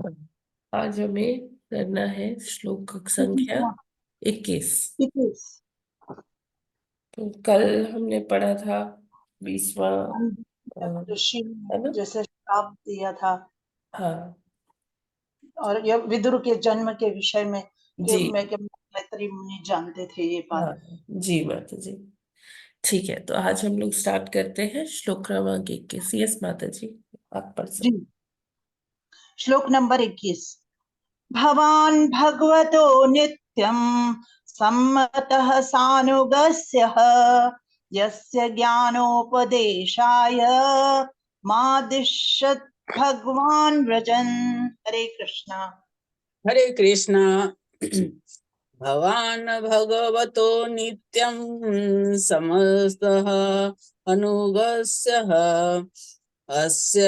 हाँ, आज हमें करना है श्लोक संख्या 21। 21। तो कल हमने पढ़ा था 20वां, ऋषि है ना? ने जैसे श्राप दिया था, हाँ और यह विदुर के जन्म के विषय में कि जी। मैं कि मैत्री मुनि जानते थे ये हाँ बात। जी माता जी। ठीक है, तो आज हम लोग स्टार्ट करते हैं श्लोक क्रमांक 21। यस माता जी, आप पढ़ जी, सकते। श्लोक नंबर 21। भवान भगवतो नित्यं सम्मतः सानुगस्यः यस्य ज्ञानोपदेशाय मादिश्यत् भगवान व्रजन्। हरे कृष्णा। हरे कृष्णा। भवान् भगवतो नित्यं समस्तः अनुगस्यः अस्य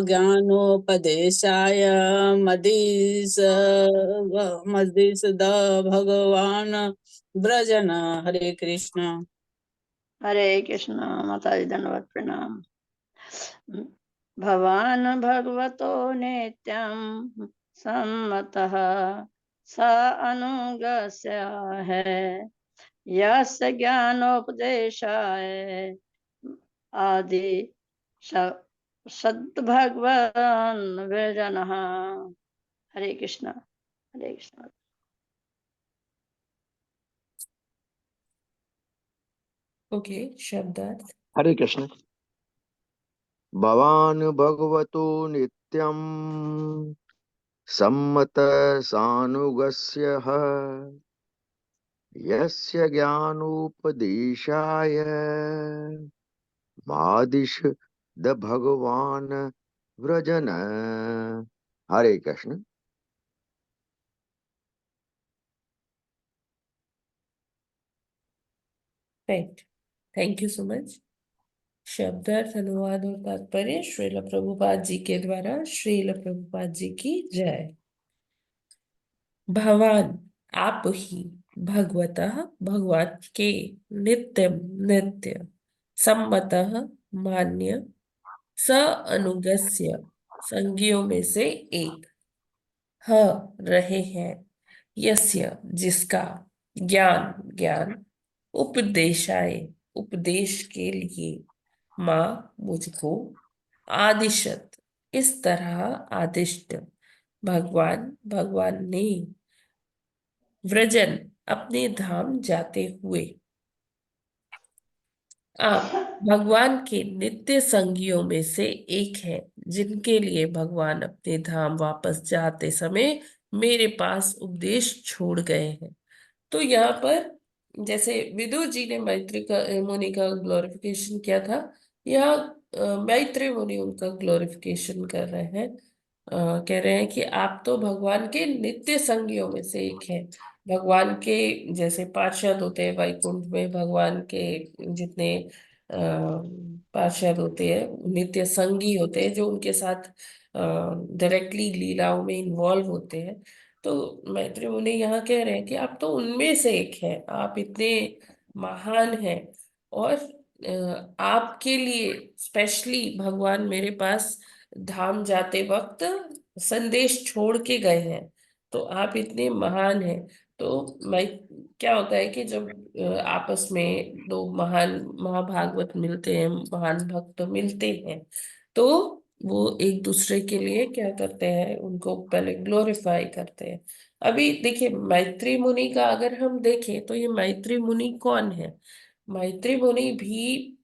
ज्ञानोपदेशाय मदीस मदीसद भगवान् ब्रजन। हरे कृष्णा। हरे कृष्ण। माता जी धन्यवाद, प्रणाम। भवान भगवतो नित्यं सम्मतः स अनुगस्य है यस्य ज्ञानोपदेशाय आदि सद्भगवान विजनः। हरे कृष्ण। हरे कृष्ण। ओके, शब्दार्थ। हरे कृष्ण। भवान् भगवतो नित्यं सम्मतसानुगस्यः यस्य ज्ञानोपदेशाय मादिश द भगवान व्रजन। Hare Krishna. Right, thank you so much. शब्दार्थ, अनुवाद और तात्पर्य श्रील प्रभुपाद जी के द्वारा। श्रील प्रभुपाद जी की जय। भगवान, आप ही, भगवतः, भगवान के, नित्यम, नित्य, सम्मतः, मान्य, स अनुगस्य, संज्ञों में से एक, ह रहे हैं, यस्य जिसका, ज्ञान ज्ञान, उपदेशाय उपदेश के लिए, माँ मुझको, आदिशत इस तरह आदिष्ट, भगवान भगवान ने, व्रजन अपने धाम जाते हुए। आप भगवान के नित्य संगियों में से एक है, जिनके लिए भगवान अपने धाम वापस जाते समय मेरे पास उपदेश छोड़ गए हैं। तो यहाँ पर जैसे विदुर जी ने मैत्री का मुनि का ग्लोरिफिकेशन किया था, यहाँ मैत्री मुनि उनका ग्लोरिफिकेशन कर रहे हैं। कह रहे हैं कि आप तो भगवान के नित्य संगियों में से एक हैं। भगवान के जैसे पार्षद होते हैं वैकुंठ में, भगवान के जितने पार्षद होते हैं नित्य संगी होते हैं, जो उनके साथ डायरेक्टली लीलाओं में इन्वॉल्व होते हैं। तो मैत्री मुनि यहाँ कह रहे हैं कि आप तो उनमें से एक हैं, आप इतने महान हैं। और आपके लिए स्पेशली भगवान मेरे पास धाम जाते वक्त संदेश छोड़ के गए हैं। तो आप इतने महान हैं। तो मैं, क्या होता है कि जब आपस में दो महान महाभागवत मिलते हैं, महान भक्त मिलते हैं, तो वो एक दूसरे के लिए क्या करते हैं, उनको पहले ग्लोरीफाई करते हैं। अभी देखिए, मैत्री मुनि का अगर हम देखें तो ये मैत्री मुनि कौन है? मैत्री मुनि भी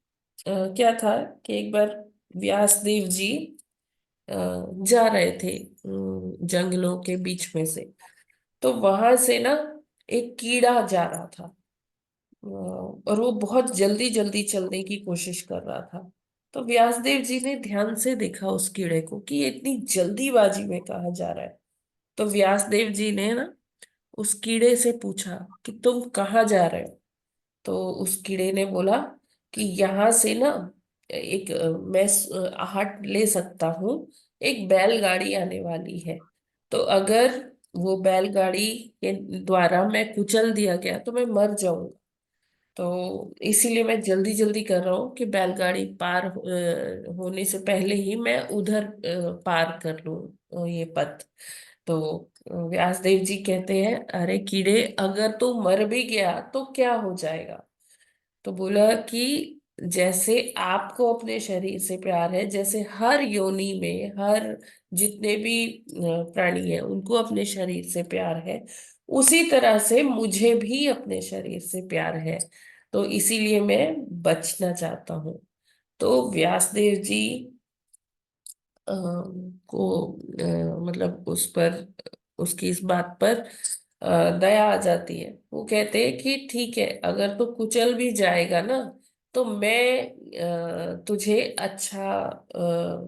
क्या था कि एक बार व्यास देव जी जा रहे थे जंगलों के बीच में से। तो वहां से ना एक कीड़ा जा रहा था, और वो बहुत जल्दी जल्दी चलने की कोशिश कर रहा था। तो व्यासदेव जी ने ध्यान से देखा उस कीड़े को कि ये इतनी जल्दीबाजी में कहाँ जा रहा है। तो व्यासदेव जी ने ना उस कीड़े से पूछा कि तुम कहाँ जा रहे हो? तो उस कीड़े ने बोला कि यहाँ से ना एक मैं आहट ले सकता हूँ, एक बैलगाड़ी आने वाली है। तो अगर वो बैलगाड़ी के द्वारा मैं कुचल दिया गया तो मैं मर जाऊंगा। तो इसीलिए मैं जल्दी जल्दी कर रहा हूँ कि बैलगाड़ी पार होने से पहले ही मैं उधर पार कर लूँ ये पथ। तो व्यासदेव जी कहते हैं, अरे कीड़े, अगर तू मर भी गया तो क्या हो जाएगा? तो बोला कि जैसे आपको अपने शरीर से प्यार है, जैसे हर योनि में हर जितने भी प्राणी हैं उनको अपने शरीर से प्यार है, उसी तरह से मुझे भी अपने शरीर से प्यार है। तो इसीलिए मैं बचना चाहता हूँ। तो व्यासदेव जी को मतलब उस पर, उसकी इस बात पर दया आ जाती है। वो कहते हैं कि ठीक है, अगर तू कुचल भी जाएगा ना, तो मैं तुझे अच्छा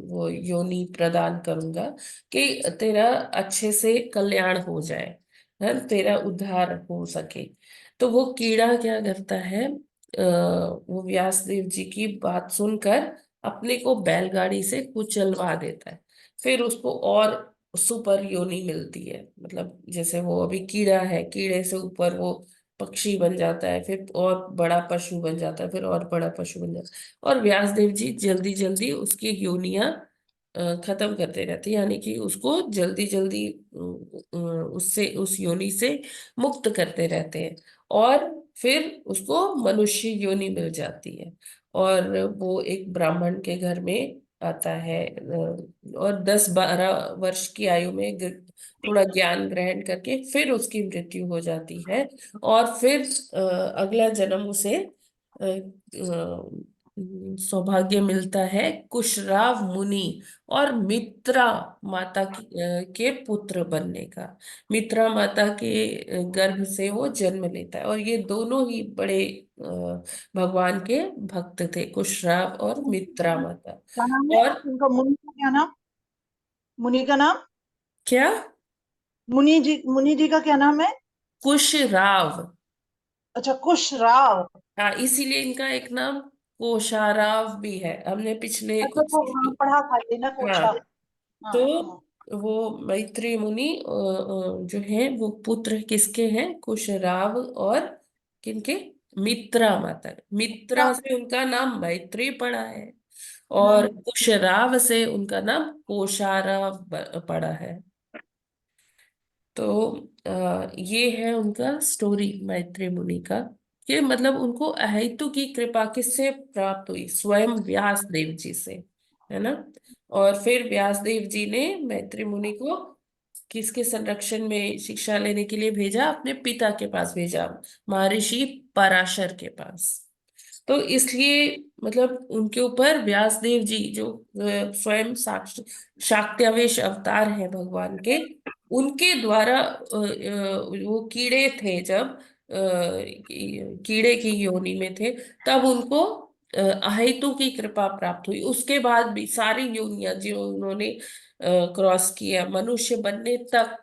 वो योनि प्रदान करूंगा कि तेरा अच्छे से कल्याण हो जाए, है, तेरा उद्धार हो सके। तो वो कीड़ा क्या करता है, वो व्यासदेव जी की बात सुनकर अपने को बैलगाड़ी से कुचलवा देता है। फिर उसको और सुपर योनि मिलती है, मतलब जैसे वो अभी कीड़ा है, कीड़े से ऊपर वो पक्षी बन जाता है, फिर और बड़ा पशु बन जाता है, फिर और बड़ा पशु बन जाता है। और व्यासदेव जी जल्दी जल्दी उसकी योनियां खत्म करते रहते हैं, यानी कि उसको जल्दी जल्दी उससे, उस योनि से मुक्त करते रहते हैं। और फिर उसको मनुष्य योनि मिल जाती है, और वो एक ब्राह्मण के घर में आता है, और 10-12 वर्ष की आयु में थोड़ा ज्ञान ग्रहण करके फिर उसकी मृत्यु हो जाती है। और फिर अगला जन्म उसे सौभाग्य मिलता है कुशराव मुनि और मित्रा माता के पुत्र बनने का। मित्रा माता के गर्भ से वो जन्म लेता है, और ये दोनों ही बड़े भगवान के भक्त थे, कुशराव और मित्रा माता। क्या नाम है और उनका? मुनि का क्या नाम? मुनि का नाम? क्या? मुनि जी का क्या नाम है? कुशराव। अच्छा, कुश राव। हाँ, इसीलिए इनका एक नाम कोशाराव भी है, हमने पिछले अच्छा, कुछ। तो हाँ, पढ़ा था ये ना, कोशा। हाँ, हाँ तो हाँ। वो मैत्री मुनि जो है वो पुत्र किसके हैं? कुशराव और किनके? मित्रा माता। मित्रा से उनका नाम मैत्री पड़ा है, और हम्म, कुशराव से उनका नाम कोशाराव पड़ा है। तो ये है उनका स्टोरी मैत्री मुनि का, कि मतलब उनको अहेतु की कृपा किससे प्राप्त हुई? स्वयं व्यास देव जी से, है ना। और फिर व्यास देव जी ने मैत्री मुनि को किसके संरक्षण में शिक्षा लेने के लिए भेजा? अपने पिता के पास भेजा, महर्षि पराशर के पास। तो इसलिए मतलब उनके ऊपर व्यासदेव जी जो स्वयं शाक्त्यावेश अवतार है भगवान के, उनके द्वारा वो कीड़े थे जब कीड़े की योनि में थे, तब उनको अहेतु की कृपा प्राप्त हुई। उसके बाद भी सारी योनियां जो उन्होंने क्रॉस किया मनुष्य बनने तक,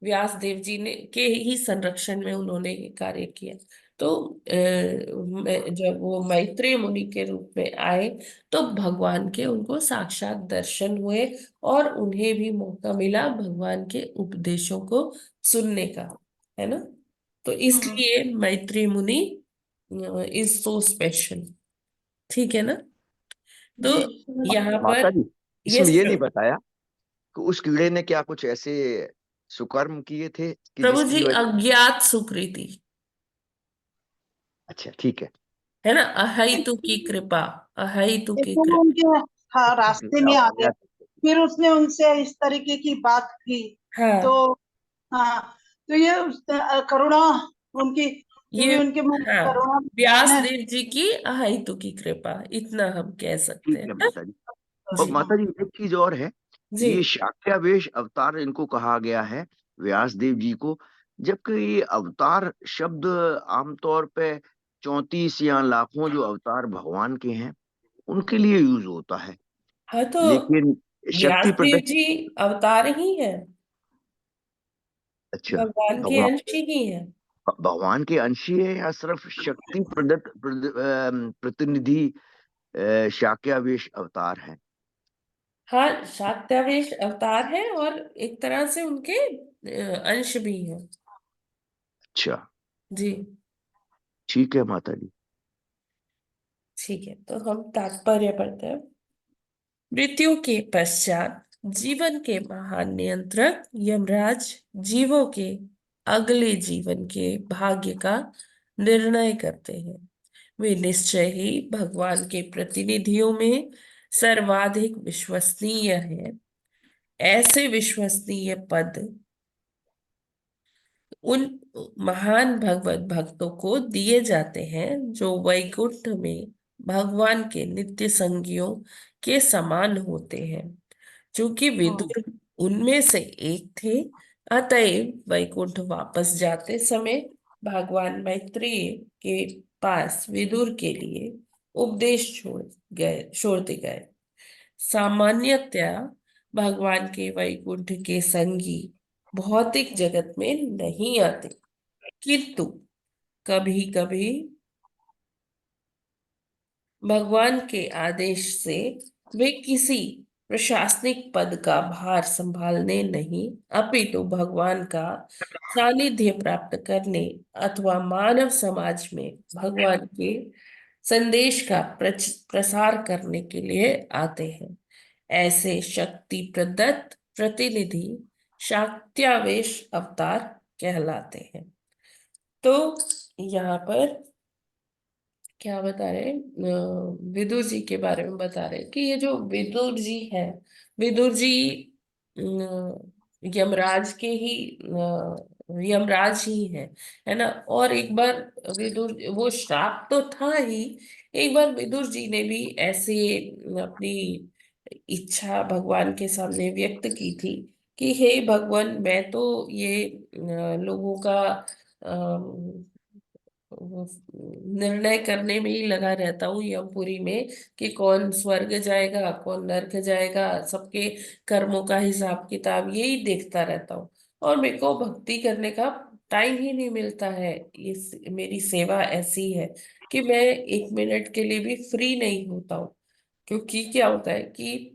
व्यास देव जी ने के ही संरक्षण में उन्होंने ये कार्य किया। तो जब वो मैत्रेय मुनि के रूप में आए, तो भगवान के उनको साक्षात दर्शन हुए, और उन्हें भी मौका मिला भगवान के उपदेशों को सुनने का, है ना। तो हम्म, इसलिए मैत्रेय मुनि इज सो स्पेशल। ठीक है ना। तो जी। यहाँ माता पर, जी, इसमें यस ये नहीं बताया कि उस कीड़े ने क्या कुछ ऐसे सुकर्म किए थे कि प्रभु जिसकी जी, वजह। अज्ञात सुकृति, अच्छा ठीक है। है ना, अहेतु की कृपा, अहेतु की तो वो कृपा। उनके, हाँ, रास्ते में आ गए। फिर उसने उनसे इस तरीके की बात की। तो हाँ, हाँ, तो ये करुणा उनकी, क्योंकि ये, उनके मन में हाँ, करुणा व्यास है। देव जी की अहेतु की कृपा, इतना हम कह सकते ठीक हैं है ना? माता जी। और जी। माता जी एक चीज और है, जी। ये शाक्यावेश अवतार इनको कहा गया है व्यास देव जी को, जबकि ये अवतार शब्द आमतौर पे 34 या लाखों जो अवतार भगवान के हैं उनके लिए यूज होता है, हाँ, तो लेकिन व्यास शक्ति देव प्रदर्शन। जी अवतार ही है, अच्छा, भगवान के भगवान, अंश ही है। भगवान के अंशी है या सिर्फ शक्ति प्रतिनिधि शाक्यावेश अवतार है? हाँ, शाक्तावेश अवतार है, और एक तरह से उनके अंश भी है। अच्छा, जी। ठीक है माता जी। ठीक है, तो हम तात्पर्य पढ़ते हैं। मृत्यु के पश्चात जीवन के महान नियंत्रक यमराज जीवों के अगले जीवन के भाग्य का निर्णय करते हैं। वे निश्चय ही भगवान के प्रतिनिधियों में सर्वाधिक विश्वसनीय है। ऐसे विश्वसनीय पद उन महान भगवत भक्तों को दिए जाते हैं जो वैकुंठ में भगवान के नित्य संगियों के समान होते हैं। चूंकि विदुर उनमें से एक थे, अतएव वैकुंठ वापस जाते समय भगवान मैत्रेय के पास विदुर के लिए उपदेश छोड़ते गए। सामान्यतया भगवान के वैकुंठ के संगी भौतिक जगत में नहीं आते, किंतु कभी कभी भगवान के आदेश से वे किसी प्रशासनिक पद का भार संभालने नहीं, अपितु भगवान का सानिध्य प्राप्त करने अथवा मानव समाज में भगवान के संदेश का प्रसार करने के लिए आते हैं। ऐसे शक्ति प्रदत्त प्रतिनिधि शाक्त्यावेश अवतार कहलाते हैं। तो यहाँ पर क्या बता रहे हैं, विदुर जी के बारे में बता रहे हैं कि ये जो विदुर जी हैं, विदुर जी यमराज के ही यमराज ही है ना। और एक बार विदुर, वो श्राप तो था ही, एक बार विदुर जी ने भी ऐसे अपनी इच्छा भगवान के सामने व्यक्त की थी कि हे भगवान, मैं तो ये लोगों का वो निर्णय करने में ही लगा रहता हूँ यमपुरी में कि कौन स्वर्ग जाएगा कौन नरक जाएगा, सबके कर्मों का हिसाब किताब यही देखता रहता हूँ, और मेरे को भक्ति करने का टाइम ही नहीं मिलता है। मेरी सेवा ऐसी है कि मैं 1 मिनट के लिए भी फ्री नहीं होता हूँ। क्योंकि क्या होता है कि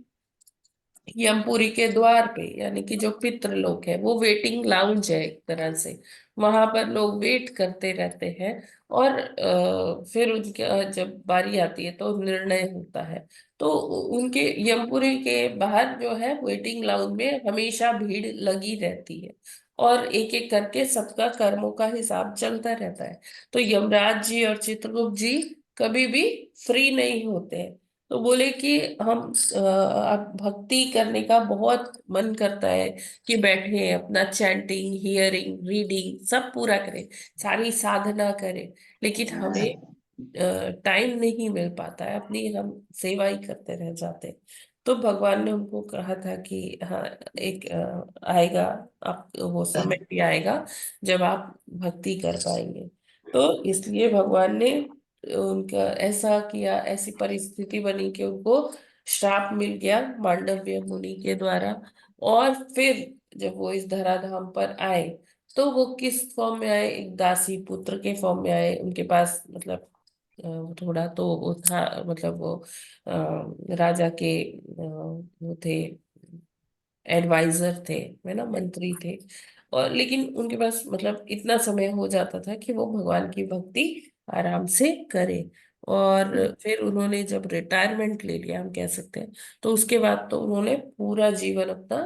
यमपुरी के द्वार पे, यानी कि जो पितृलोक है, वो वेटिंग लाउंज है एक तरह से। वहां पर लोग वेट करते रहते हैं, और फिर उनके जब बारी आती है तो निर्णय होता है। तो उनके यमपुरी के बाहर जो है वेटिंग लाउंज में हमेशा भीड़ लगी रहती है, और एक एक करके सबका कर्मों का हिसाब चलता रहता है। तो यमराज जी और चित्रगुप्त जी कभी भी फ्री नहीं होते हैं। तो बोले कि हम अब भक्ति करने का बहुत मन करता है कि बैठे अपना चैंटिंग, हियरिंग, रीडिंग सब पूरा करें, सारी साधना करें, लेकिन हमें टाइम नहीं मिल पाता है, अपनी हम सेवा ही करते रह जाते हैं। तो भगवान ने उनको कहा था कि हाँ, एक आएगा, आप वो समय भी आएगा जब आप भक्ति कर पाएंगे। तो इसलिए भगवान ने उनका ऐसा किया, ऐसी परिस्थिति बनी कि उनको श्राप मिल गया मांडव्य मुनि के द्वारा। और फिर जब वो इस धराधाम पर आए, तो वो किस फॉर्म में आए, एक दासी पुत्र के फॉर्म में आए। उनके पास मतलब थोड़ा तो वो था, मतलब वो राजा के वो थे, एडवाइजर थे, है ना, मंत्री थे। और लेकिन उनके पास मतलब इतना समय हो जाता था कि वो भगवान की भक्ति आराम से करे। और फिर उन्होंने जब रिटायरमेंट ले लिया, हम कह सकते हैं, तो उसके बाद तो उन्होंने पूरा जीवन अपना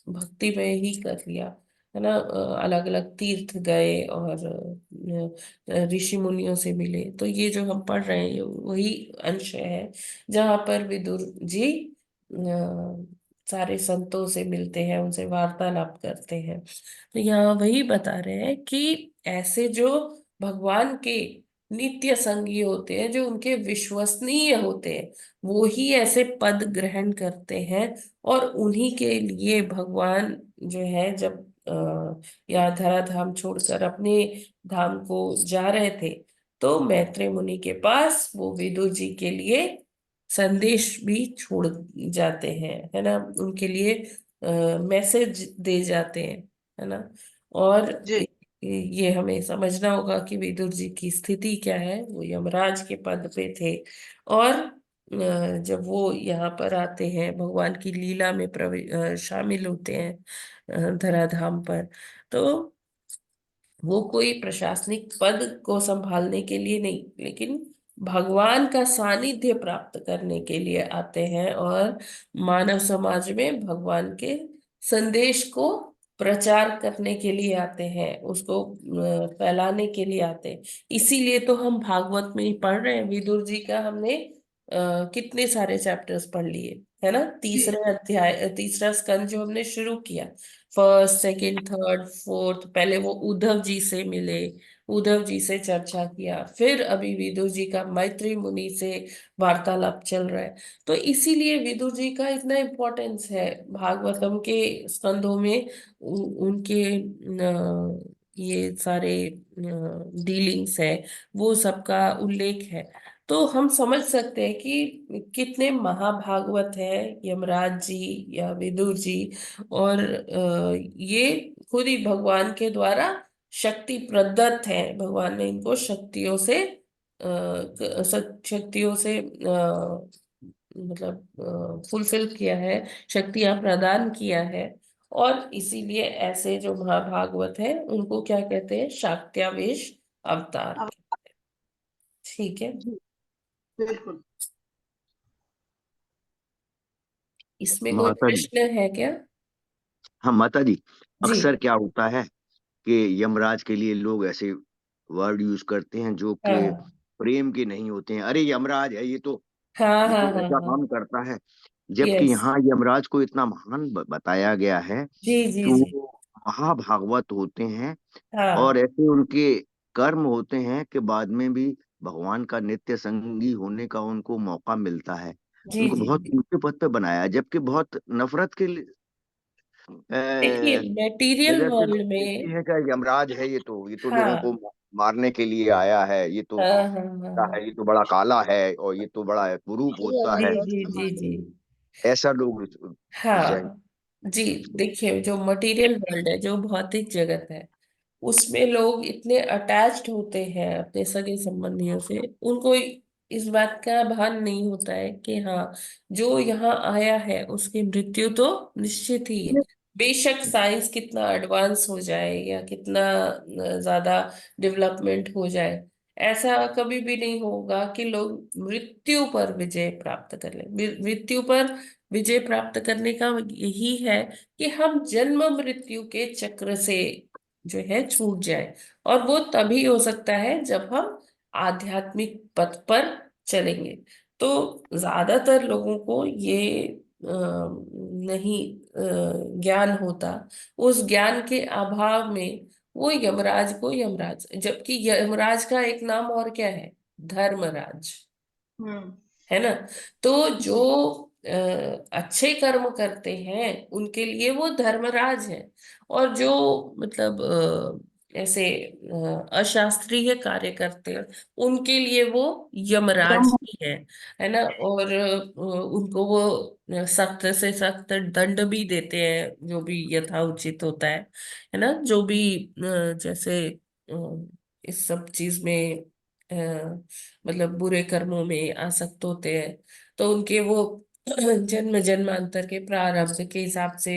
भक्ति में ही कर लिया, है ना। अलग अलग तीर्थ गए और ऋषि मुनियों से मिले। तो ये जो हम पढ़ रहे हैं ये वही अंश है जहाँ पर विदुर जी सारे संतों से मिलते हैं, उनसे वार्तालाप करते हैं। तो यहाँ वही बता रहे हैं कि ऐसे जो भगवान के नित्य संगी होते हैं, जो उनके विश्वसनीय होते हैं, वो ही ऐसे पद ग्रहण करते हैं। और उन्हीं के लिए भगवान जो है, जब यहाँ धराधाम छोड़कर अपने धाम को जा रहे थे, तो मैत्रेय मुनि के पास वो विदुर जी के लिए संदेश भी छोड़ जाते हैं, है ना, उनके लिए मैसेज दे जाते हैं, है ना। और जी ये हमें समझना होगा कि विदुर जी की स्थिति क्या है। वो यमराज के पद पे थे, और जब वो यहाँ पर आते हैं, भगवान की लीला में शामिल होते हैं धराधाम पर, तो वो कोई प्रशासनिक पद को संभालने के लिए नहीं, लेकिन भगवान का सानिध्य प्राप्त करने के लिए आते हैं और मानव समाज में भगवान के संदेश को प्रचार करने के लिए आते हैं, उसको फैलाने के लिए आते हैं। इसीलिए तो हम भागवत में ही पढ़ रहे हैं। विदुर जी का हमने कितने सारे चैप्टर्स पढ़ लिए, है ना। जी। तीसरे अध्याय, तीसरा स्कंद जो हमने शुरू किया, फर्स्ट सेकंड थर्ड फोर्थ, पहले वो उद्धव जी से मिले, उद्धव जी से चर्चा किया, फिर अभी विदुर जी का मैत्री मुनि से वार्तालाप चल रहा है। तो इसीलिए विदुर जी का इतना इम्पोर्टेंस है भागवतम के स्कंदों में। उनके ये सारे डीलिंग्स है, वो सबका उल्लेख है। तो हम समझ सकते हैं कि कितने महाभागवत है यमराज जी या विदुर जी। और ये खुद ही भगवान के द्वारा शक्ति प्रदत्त है। भगवान ने इनको शक्तियों से शक्तियों से मतलब फुलफिल किया है, शक्तियां प्रदान किया है। और इसीलिए ऐसे जो महाभागवत है उनको क्या कहते हैं, शाक्त्यावेश अवतार। अब ठीक है। जी, बिल्कुल। इसमें कोई माता जी, प्रश्न है क्या? हाँ माता जी, जी। अक्सर क्या होता है कि यमराज के लिए लोग ऐसे वर्ड यूज करते हैं जो कि हाँ प्रेम के नहीं होते हैं। अरे यमराज है ये तो, हाँ ये हाँ तो हाँ ऐसा हाँ। काम करता है। जबकि यस। यहाँ यमराज को इतना महान बताया गया है जी जी कि जी। वो महाभागवत होते हैं, और हाँ। ऐसे उनके कर्म होते हैं कि बाद में भी भगवान का नित्य संगी होने का उनको मौका मिलता है। जी उनको जी बहुत जी। ऊंचे पद पे बनाया है, जबकि बहुत नफरत के देखिए मेटीरियल वजह से वर्ल्ड लोग देखते में। हैं कि यमराज है ये तो लोगों को हाँ मारने के लिए आया है, ये तो हाँ हाँ हाँ क्या हाँ। है, ये तो बड़ा काला है और ये तो बड़ा कुरूप होता जी है। जी जी जी। ऐसा लोग प्रेजेंट। हाँ जी। देखिए जो मटेरियल वर्ल्ड है, जो भौतिक जगत है, उसमें लोग इतने अटैच्ड होते हैं अपने सगे संबंधियों से, उनको इस बात का भान नहीं होता है कि हाँ, जो यहाँ आया है उसकी मृत्यु तो निश्चित ही है। बेशक साइंस कितना एडवांस हो जाए या कितना ज्यादा डेवलपमेंट हो जाए, ऐसा कभी भी नहीं होगा कि लोग मृत्यु पर विजय प्राप्त कर ले। मृत्यु पर विजय प्राप्त करने का यही है कि हम जन्म मृत्यु के चक्र से जो है छूट जाए। और वो तभी हो सकता है जब हम आध्यात्मिक पथ पर चलेंगे। तो ज्यादातर लोगों को ये नहीं ज्ञान होता। उस ज्ञान के अभाव में वो यमराज को यमराज, जबकि यमराज का एक नाम और क्या है, धर्मराज, हम्म। है ना। तो जो जी। अच्छे कर्म करते हैं उनके लिए वो धर्मराज है। और जो मतलब ऐसे अशास्त्रीय कार्य करते हैं उनके लिए वो यमराज ब्रह्म। ही है ना। और उनको वो सख्त से सख्त दंड भी देते हैं, जो भी यथाउचित होता है ना। जो भी जैसे इस सब चीज में मतलब बुरे कर्मों में आसक्त होते हैं, तो उनके वो जन्म जन्मांतर के प्रारब्ध के हिसाब से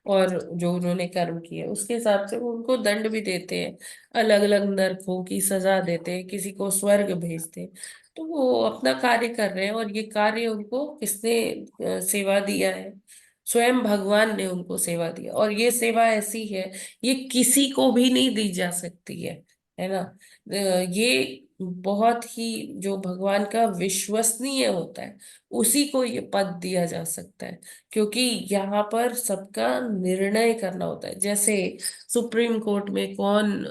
और जो उन्होंने कर्म किए उसके हिसाब से वो उनको दंड भी देते हैं। अलग अलग नरकों की सजा देते हैं, किसी को स्वर्ग भेजते हैं। तो वो अपना कार्य कर रहे हैं, और ये कार्य उनको किसने सेवा दिया है? स्वयं भगवान ने उनको सेवा दिया। और ये सेवा ऐसी है, ये किसी को भी नहीं दी जा सकती है ना। ये बहुत ही जो भगवान का विश्वसनीय होता है उसी को ये पद दिया जा सकता है। क्योंकि यहाँ पर सबका निर्णय करना होता है। जैसे सुप्रीम कोर्ट में कौन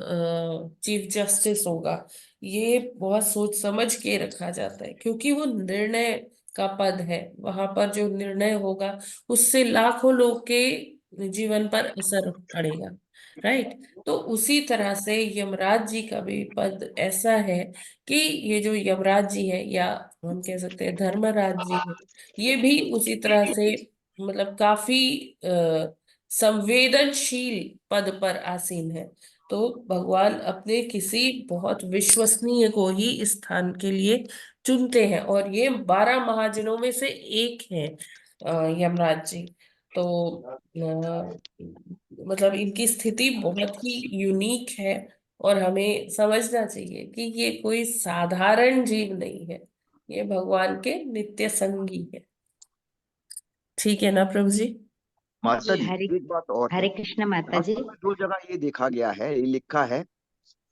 चीफ जस्टिस होगा, ये बहुत सोच समझ के रखा जाता है, क्योंकि वो निर्णय का पद है। वहां पर जो निर्णय होगा उससे लाखों लोग के जीवन पर असर पड़ेगा। राइट। तो उसी तरह से यमराज जी का भी पद ऐसा है कि ये जो यमराज जी है, या हम कह सकते हैं धर्मराज जी है, ये भी उसी तरह से मतलब काफी संवेदनशील पद पर आसीन है। तो भगवान अपने किसी बहुत विश्वसनीय को ही इस स्थान के लिए चुनते हैं, और ये 12 महाजनों में से एक है यमराज जी। तो मतलब इनकी स्थिति बहुत ही यूनिक है। और हमें समझना चाहिए कि ये कोई साधारण जीव नहीं है, ये भगवान के नित्य संगी है। ठीक है ना प्रभु जी? माता जी। जी हरे एक बात और है, हरे कृष्ण माता जी। शास्त्र में दो जगह ये देखा गया है, ये लिखा है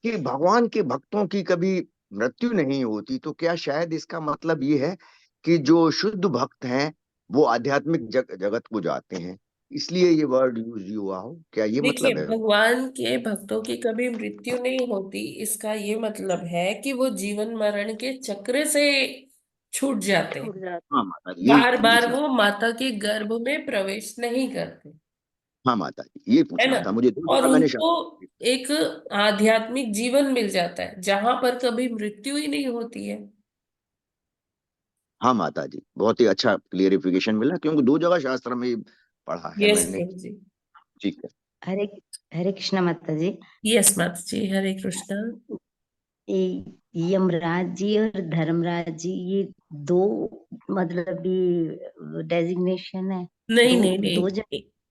कि भगवान के भक्तों की कभी मृत्यु नहीं होती, तो क्या शायद इसका मतलब ये है कि जो शुद्ध भक्त हैं वो आध्यात्मिक जगत को जाते हैं, इसलिए ये वर्ड यूज हुआ हो, क्या ये देखिए, मतलब है? भगवान के भक्तों की कभी मृत्यु नहीं होती, इसका ये मतलब है कि वो जीवन मरण के चक्र से छूट जाते छूट हैं। जाते। हाँ माता जी, यही बार यही बार चीज। वो माता के गर्भ में प्रवेश नहीं करते, हाँ माता जी, ये है ना? पूछना था मुझे, दो और जगह मैंने उनको शास्त्र। एक आध्यात्मिक जीवन मिल जाता है जहां पर कभी मृत्यु ही नहीं होती है। हाँ माता जी, बहुत ही अच्छा क्लियरिफिकेशन मिला, क्योंकि दो जगह शास्त्र में पढ़ा है यस मैंने। प्रभु जी। ठीक है। हरे हरे कृष्ण माता जी। यस माता जी, हरे कृष्णा। ये यमराज जी और धर्मराज जी, ये दो मतलब ये डेजिग्नेशन है। नहीं दो नहीं दो नहीं, जन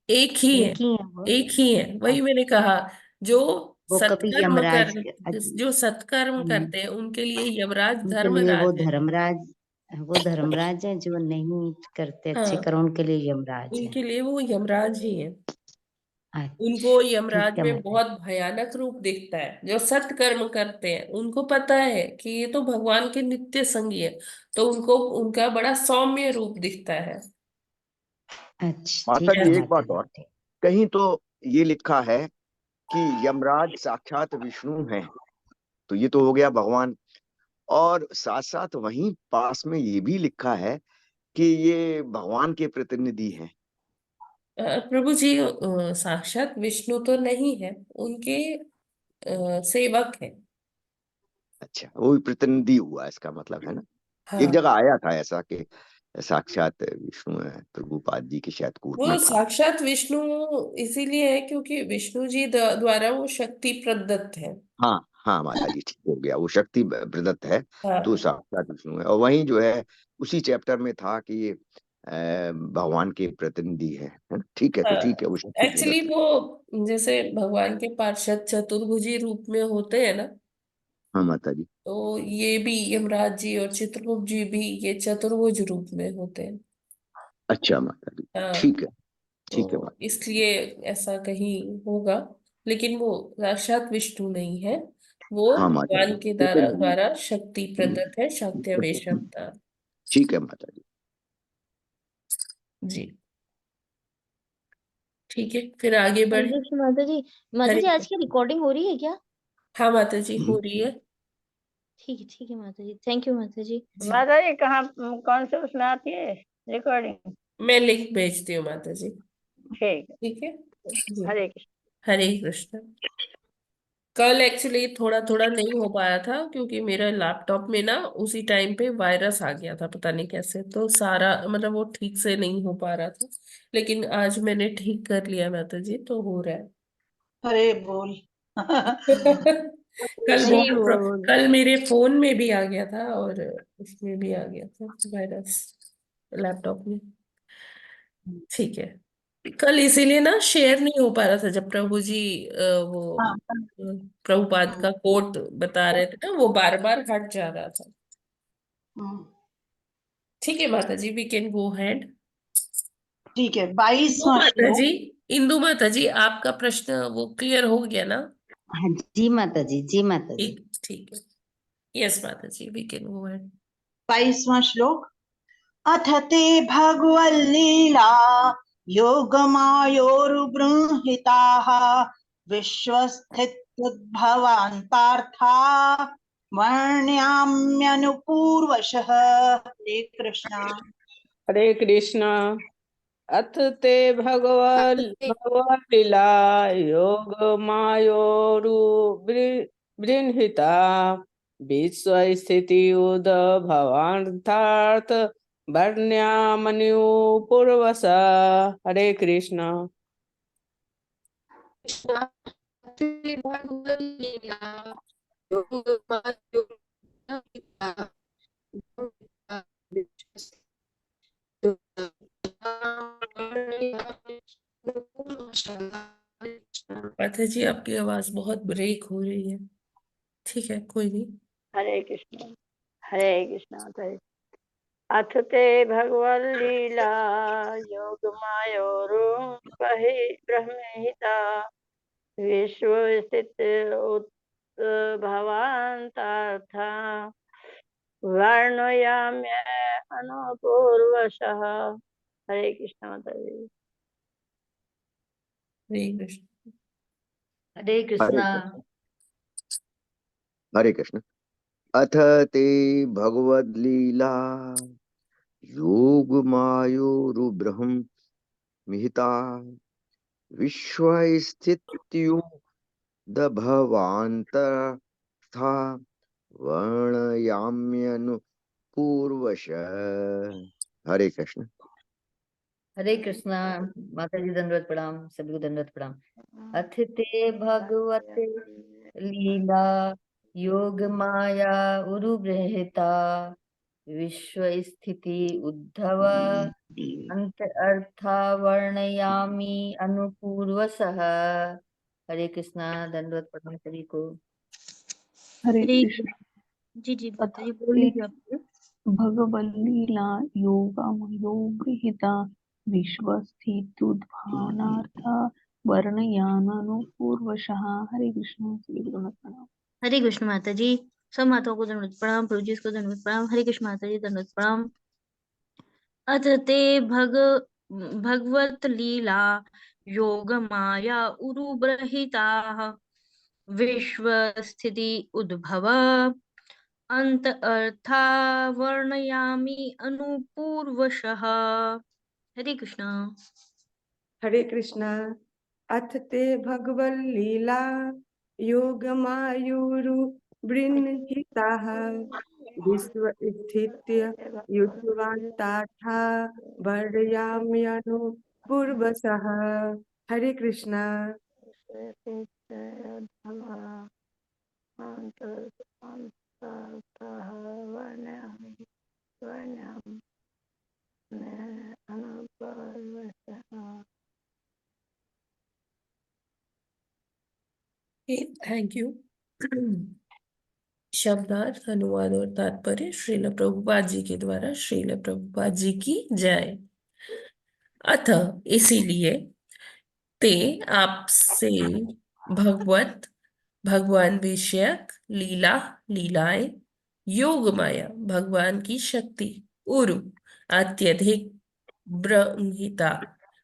एक ही है। एक ही है वो। एक ही है, वही मैंने कहा। जो वो कभी सत्कर्म यमराज कर के- जो सत्कर्म हम्म, करते हैं उनके लिए यमराज उनके लिए वो धर्मराज है। धर्मराज, वो धर्मराज है। जो नहीं करते अच्छे हाँ, कर्म, उनके लिए यमराज है। उनके लिए वो यमराज ही है। उनको अच्छा, यमराज ठीक है में माता बहुत जी। भयानक रूप दिखता है। जो सत्कर्म करते हैं उनको पता है कि ये तो भगवान के नित्य संगी है, तो उनको उनका बड़ा सौम्य रूप दिखता है। अच्छा, माता ठीक है जी एक माता बात जी, और, ठीक। कहीं तो ये लिखा है कि यमराज साक्षात विष्णु हैं, तो ये तो हो गया भगवान, और साथ साथ वहीं पास में ये भी लिखा है कि ये भगवान के प्रतिनिधि हैं। प्रभु जी, साक्षात विष्णु तो नहीं है, उनके सेवक है। अच्छा, वो भी प्रतिनिधि हुआ इसका मतलब, है ना? एक हाँ, जगह आया था ऐसा कि साक्षात विष्णु है, प्रभुपाद जी के शायद कोट में वो था। साक्षात विष्णु इसीलिए है क्योंकि विष्णु जी द्वारा वो शक्ति प्रदत्त है। हाँ हाँ माता जी, ठीक हो गया, वो शक्ति प्रदत्त है, तो हाँ, साक्षात विष्णु है। और वहीं जो है उसी चैप्टर में था कि ये भगवान के प्रतिनिधि है ना? ठीक है, तो ठीक हाँ। है, वो शक्ति एक्चुअली प्रदत्त है। वो जैसे भगवान के पार्षद चतुर्भुजी रूप में होते हैं ना, हाँ माता जी। तो ये भी यमराज जी और चित्रगुप्त जी भी ये चतुर्भुज रूप में होते हैं। अच्छा माता जी, हाँ, ठीक है, ठीक है तो माता। इसलिए ऐसा कहीं होगा, लेकिन वो साक्षात विष्णु नहीं है। वो हाँ माता जी, भगवान के द्वारा प्रतिनिधि। द्वारा शक्ति प्रदत्त है, शक्त्यवेश प्रतिनिधि। अवतार। ठीक है माता जी। जी, ठीक है, फिर आगे हरे बढ़े। कृष्ण माता जी। माता हरे जी, आज की कृष्ण। रिकॉर्डिंग हो रही है क्या? हाँ माता जी, हो रही है। ठीक है माता जी, थैंक यू माता जी। जी, माता जी कहाँ, कौन से उसमें आती है रिकॉर्डिंग? मैं लिंक भेजती हूँ माता जी। ठीक है। ठीक है जी। हरे कृष्ण। हरे कृष्ण। कल एक्चुअली थोड़ा थोड़ा नहीं हो पाया था क्योंकि मेरे लैपटॉप में ना उसी टाइम पे वायरस आ गया था, पता नहीं कैसे, तो सारा मतलब वो ठीक से नहीं हो पा रहा था। लेकिन आज मैंने ठीक कर लिया माता जी, तो हो रहा है। अरे बोल। कल हरी बोल। कल मेरे फोन में भी आ गया था और उसमें भी आ गया था वायरस, लैपटॉप में। ठीक है। कल इसीलिए ना शेयर नहीं हो पा रहा था जब प्रभु जी वो हाँ। प्रभुपाद का कोट बता रहे थे ना, वो बार बार हट जा रहा था। हम्म, ठीक है माता जी, वी कैन गो हेड। ठीक है, इंदु 22वां माता जी, श्लोक। इंदु माता जी, आपका प्रश्न वो क्लियर हो गया ना? हाँ जी माता जी, जी माता जी। ठीक ठीक है। यस माता जी, वी कैन गो हेड। 22वां श्लोक। अथ ते भगवल्लीला योगमायोरुबृंहिताः विश्वस्थित्युद्भवान्तार्था वर्ण्याम्यनुपूर्वशः। हरे कृष्णा। हरे कृष्ण। अथ ते भगवलीला योग मायोरु बृंहिता विश्व स्थिति उद भवान्तार्थ वर्ण्यामन्यु पूर्वसा। हरे कृष्ण। माता जी आपकी आवाज बहुत ब्रेक हो रही है। ठीक है, कोई नहीं। हरे कृष्ण माता जी। अथ ते भगवल्लीला योग मायोरुम ब्रह्महिता विश्व स्थित भवान्तार्था वर्णयाम्य अनुपूर्वशः। हरे कृष्ण माता जी। हरे कृष्ण। हरे हरे कृष्णा। कृष्ण। हरे कृष्ण। अथ ते भगवद्लीला योग मायोरुब्रह्म मिहिता विश्वस्थित्यो दभवान्तर्था वर्णयाम्यनुपूर्वश। हरे कृष्ण। हरे कृष्णा। माता जी दंडवत प्रणाम, सभी को दंडवत प्रणाम। अथ ते भगवते लीला योग माया उरुबृहता विश्व स्थिति उद्धव अंत अर्था वर्णयामि अनुपूर्वसः। हरे कृष्णा। दंडवत प्रणाम सभी को। हरे हरे कृष्ण। जी जी माता जी बोल अथते लीजिए आप। भगवल्लीला योगमयो गृहीता विश्वस्थितुद्भवानार्थ वर्णयामानुपूर्वशः। हरे कृष्ण। सभी को नमः प्रणाम। हरे कृष्ण माता जी। सब माताओं को दंडवत प्रणाम, प्रभु जी को दंडवत प्रणाम। हरे कृष्ण माता जी दंडवत प्रणाम। अथ ते भगवत लीला योग माया उरुब्रहिताः विश्व स्थिति उद्भव अंत अर्था वर्णयामि अनुपूर्वशः। हरे कृष्णा। हरे कृष्णा। अथ ते भगवल्लीला योगमायुरु बृंहिताः विश्व स्थित्य युद्धवान्ताथा वर्णयाम्यनु पूर्वसः। हरे कृष्णा। Thank you. शब्दार्थ, अनुवाद और तात्पर्य श्रील प्रभुपाद जी के द्वारा। श्रील प्रभुपाद जी की जय। अतः इसीलिए ते आपसे भगवत भगवान विषयक लीला लीलाएं योग माया भगवान की शक्ति उरु अत्यधिक ब्रह्मिता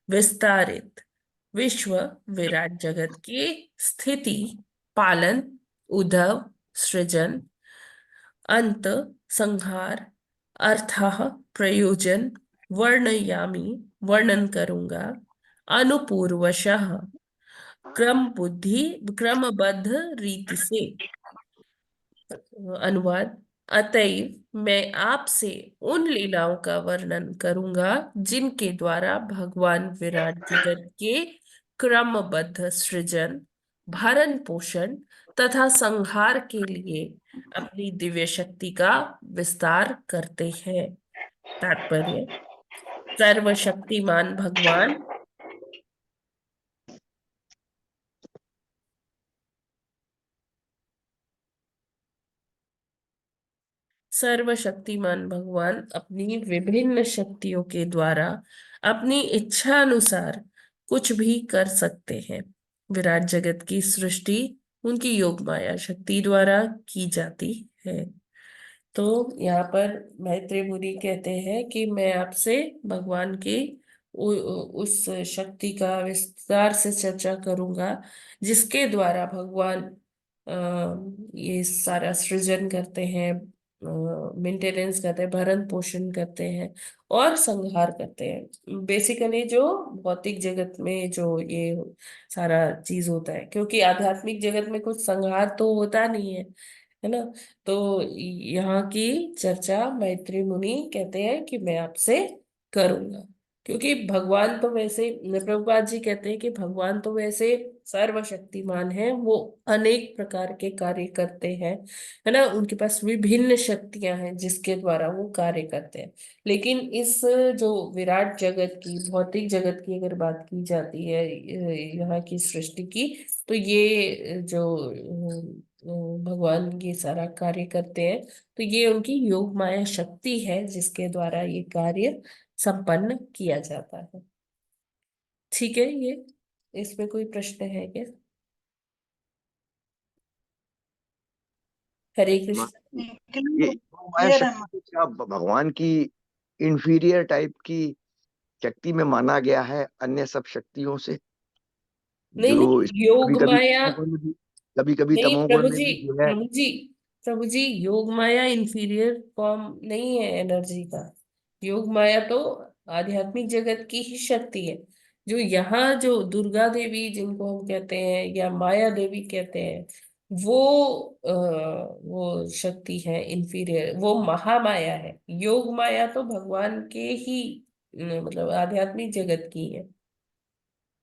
विस्तारित विश्व विराट जगत के स्थिति पालन उद्धव सृजन अंत संहार अर्थः प्रयोजन वर्णयामि वर्णन करूंगा अनुपूर्वशः क्रमबद्ध रीति से। अनुवाद। अतएव मैं आपसे उन लीलाओं का वर्णन करूंगा जिनके द्वारा भगवान विराट जगत के क्रमबद्ध सृजन भरण पोषण तथा संहार के लिए अपनी दिव्य शक्ति का विस्तार करते हैं। तात्पर्य। सर्वशक्तिमान भगवान सर्वशक्तिमान भगवान अपनी विभिन्न शक्तियों के द्वारा अपनी इच्छा अनुसार कुछ भी कर सकते हैं। विराट जगत की सृष्टि उनकी योग माया शक्ति द्वारा की जाती है। तो यहाँ पर मैत्रेय मुनि कहते हैं कि मैं आपसे भगवान के उस शक्ति का विस्तार से चर्चा करूंगा जिसके द्वारा भगवान ये सारा सृजन करते हैं, मेंटेनेंस करते हैं, भरण पोषण करते हैं और संहार करते हैं। बेसिकली जो भौतिक जगत में जो ये सारा चीज होता है, क्योंकि आध्यात्मिक जगत में कुछ संहार तो होता नहीं है ना। तो यहाँ की चर्चा मैत्री मुनि कहते हैं कि मैं आपसे करूंगा, क्योंकि भगवान तो वैसे प्रभुपाद जी कहते हैं कि भगवान तो वैसे सर्वशक्तिमान है, वो अनेक प्रकार के कार्य करते हैं, है ना। उनके पास विभिन्न शक्तियां हैं जिसके द्वारा वो कार्य करते हैं। लेकिन इस जो विराट जगत की भौतिक जगत की अगर बात की जाती है यहाँ की सृष्टि की, तो ये जो भगवान ये सारा कार्य करते हैं, तो ये उनकी योग माया शक्ति है जिसके द्वारा ये कार्य संपन्न किया जाता है। ठीक है, ये इसमें कोई प्रश्न है क्या? हरे कृष्ण। ये माया क्लियर है। शक्ति क्या भगवान की इंफीरियर टाइप की शक्ति में माना गया है अन्य सब शक्तियों से? नहीं जो नहीं, योग माया कभी कभी नहीं तमोगुण प्रभु में जी, भी जो है। प्रभु जी, प्रभु जी, योग माया इंफीरियर फॉर्म नहीं है एनर्जी का। योग माया तो आध्यात्मिक जगत की ही शक्ति है। जो यहाँ जो दुर्गा देवी जिनको हम कहते हैं या माया देवी कहते हैं, वो वो शक्ति है इंफीरियर, वो महामाया है। योग माया तो भगवान के ही मतलब आध्यात्मिक जगत की है।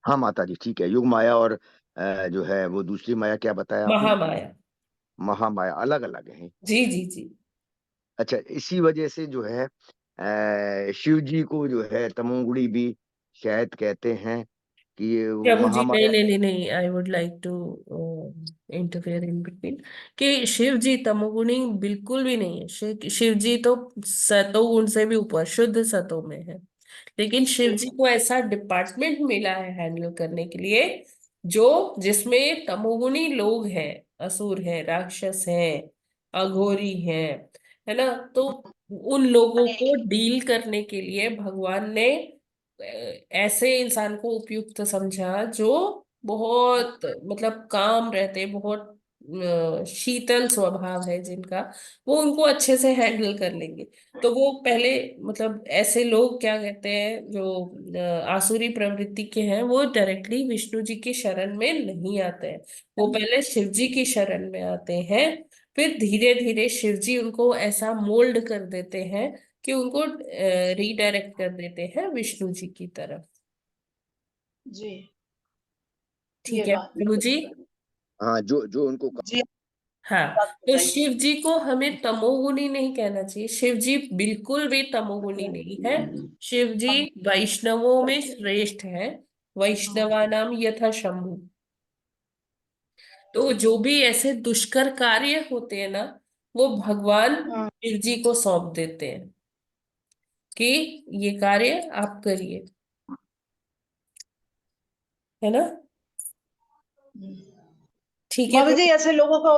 हाँ माता जी ठीक है, युग माया और जो है वो दूसरी माया क्या बताया आपने? महामाया। महामाया अलग अलग है। जी जी जी। अच्छा, इसी वजह से जो है शिव जी को जो है तमोगुणी भी शायद कहते हैं कि ये प्रभु जी, नहीं महामाया। नहीं नहीं नहीं, I would like to interfere in between. कि शिव जी तमोगुणी बिल्कुल भी नहीं है। शिव जी तो सतोगुण से भी ऊपर शुद्ध सतो में है। लेकिन शिव जी को ऐसा डिपार्टमेंट मिला है हैंडल करने के लिए, जो जिसमें तमोगुणी लोग हैं, असुर हैं, राक्षस हैं, अघोरी हैं, है ना। तो उन लोगों को डील करने के लिए भगवान ने ऐसे इंसान को उपयुक्त समझा जो बहुत मतलब काम रहते, बहुत शीतल स्वभाव है जिनका, वो उनको अच्छे से हैंडल कर लेंगे। तो वो पहले मतलब ऐसे लोग क्या कहते हैं जो आसुरी प्रवृत्ति के हैं, वो डायरेक्टली विष्णु जी की शरण में नहीं आते हैं। वो पहले शिव जी की शरण में आते हैं। फिर धीरे धीरे शिव जी उनको ऐसा मोल्ड कर देते हैं कि उनको रीडायरेक्ट कर देते हैं विष्णु जी की तरफ। जी, ठीक ये है बात प्रभु जी। हाँ, जो जो उनको जी, हाँ, बात तो बताइए। शिव जी को हमें तमोगुणी नहीं कहना चाहिए। शिव जी बिल्कुल भी तमोगुणी नहीं है। शिव जी वैष्णवों में श्रेष्ठ है। वैष्णवानाम यथा शंभु। तो जो भी ऐसे दुष्कर कार्य होते हैं ना, वो भगवान हाँ, शिव जी को सौंप देते हैं कि ये कार्य आप करिए, है ना। ठीक है माता जी प्रभु। ऐसे लोगों का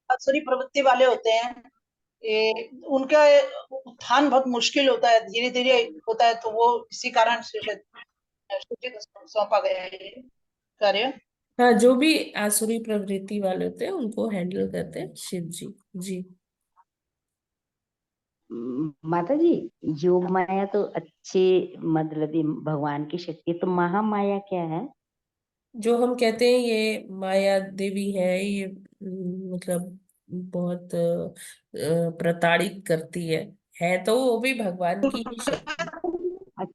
आसुरी प्रवृत्ति वाले होते हैं, उनका उत्थान बहुत मुश्किल होता है, धीरे धीरे होता है, तो वो इसी कारण से शायद शिव जी को सौंपा गया है ये कार्य। हाँ, जो भी आसुरी प्रवृत्ति वाले होते हैं उनको हैंडल करते हैं शिव जी। जी। माता जी, योग माया तो अच्छे मतलब ये भगवान की शक्ति है, तो महामाया क्या है? जो हम कहते हैं ये माया देवी है, ये मतलब बहुत प्रताड़ित करती है तो वो भी भगवान की ही शक्ति।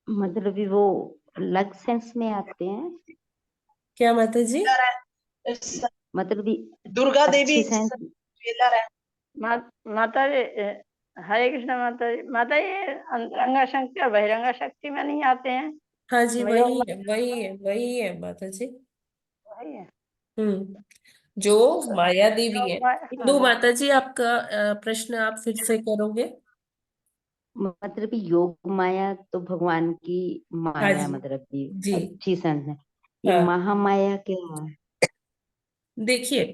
मतलब भी वो अलग सेंस में आते हैं, क्या माता जी? मतलब भी दुर्गा देवी अच्छे सेंस। ज्वेलर है। माता जी हरे कृष्ण माता जी। माता जी अंतरंगा शक्ति और बहिरंगा शक्ति में नहीं आते हैं? हाँ जी, योग वही है माता जी। वही है। जो माया देवी है। योग माया, हिंदू हाँ। माता जी, आपका प्रश्न आप फिर से करोगे? मतलब भी योग माया तो भगवान की हाँ माया, जी। मतलब कि जी। अच्छी सेंस है। ये हाँ, महामाया क्या है? देखिए,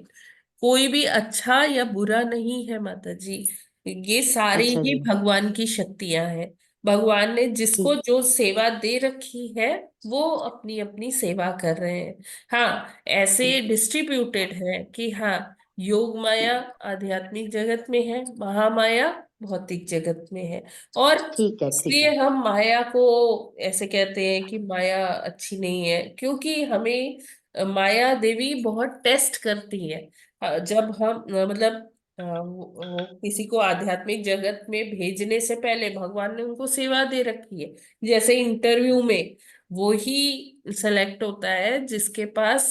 कोई भी अच्छा या बुरा नहीं है माता जी। ये सारी अच्छा ही जी, भगवान की शक्तियां हैं। भगवान ने जिसको ठीक। जो सेवा दे रखी है, वो अपनी अपनी सेवा कर रहे हैं। हाँ, ऐसे डिस्ट्रीब्यूटेड है कि हाँ, योग माया आध्यात्मिक जगत में है, महामाया भौतिक जगत में है। और ठीक है, ठीक इसलिए है। हम माया को ऐसे कहते हैं कि माया अच्छी नहीं है, क्योंकि हमें माया देवी बहुत टेस्ट करती है। जब हम मतलब वो किसी को आध्यात्मिक जगत में भेजने से पहले भगवान ने उनको सेवा दे रखी है। जैसे इंटरव्यू में वो ही सेलेक्ट होता है जिसके पास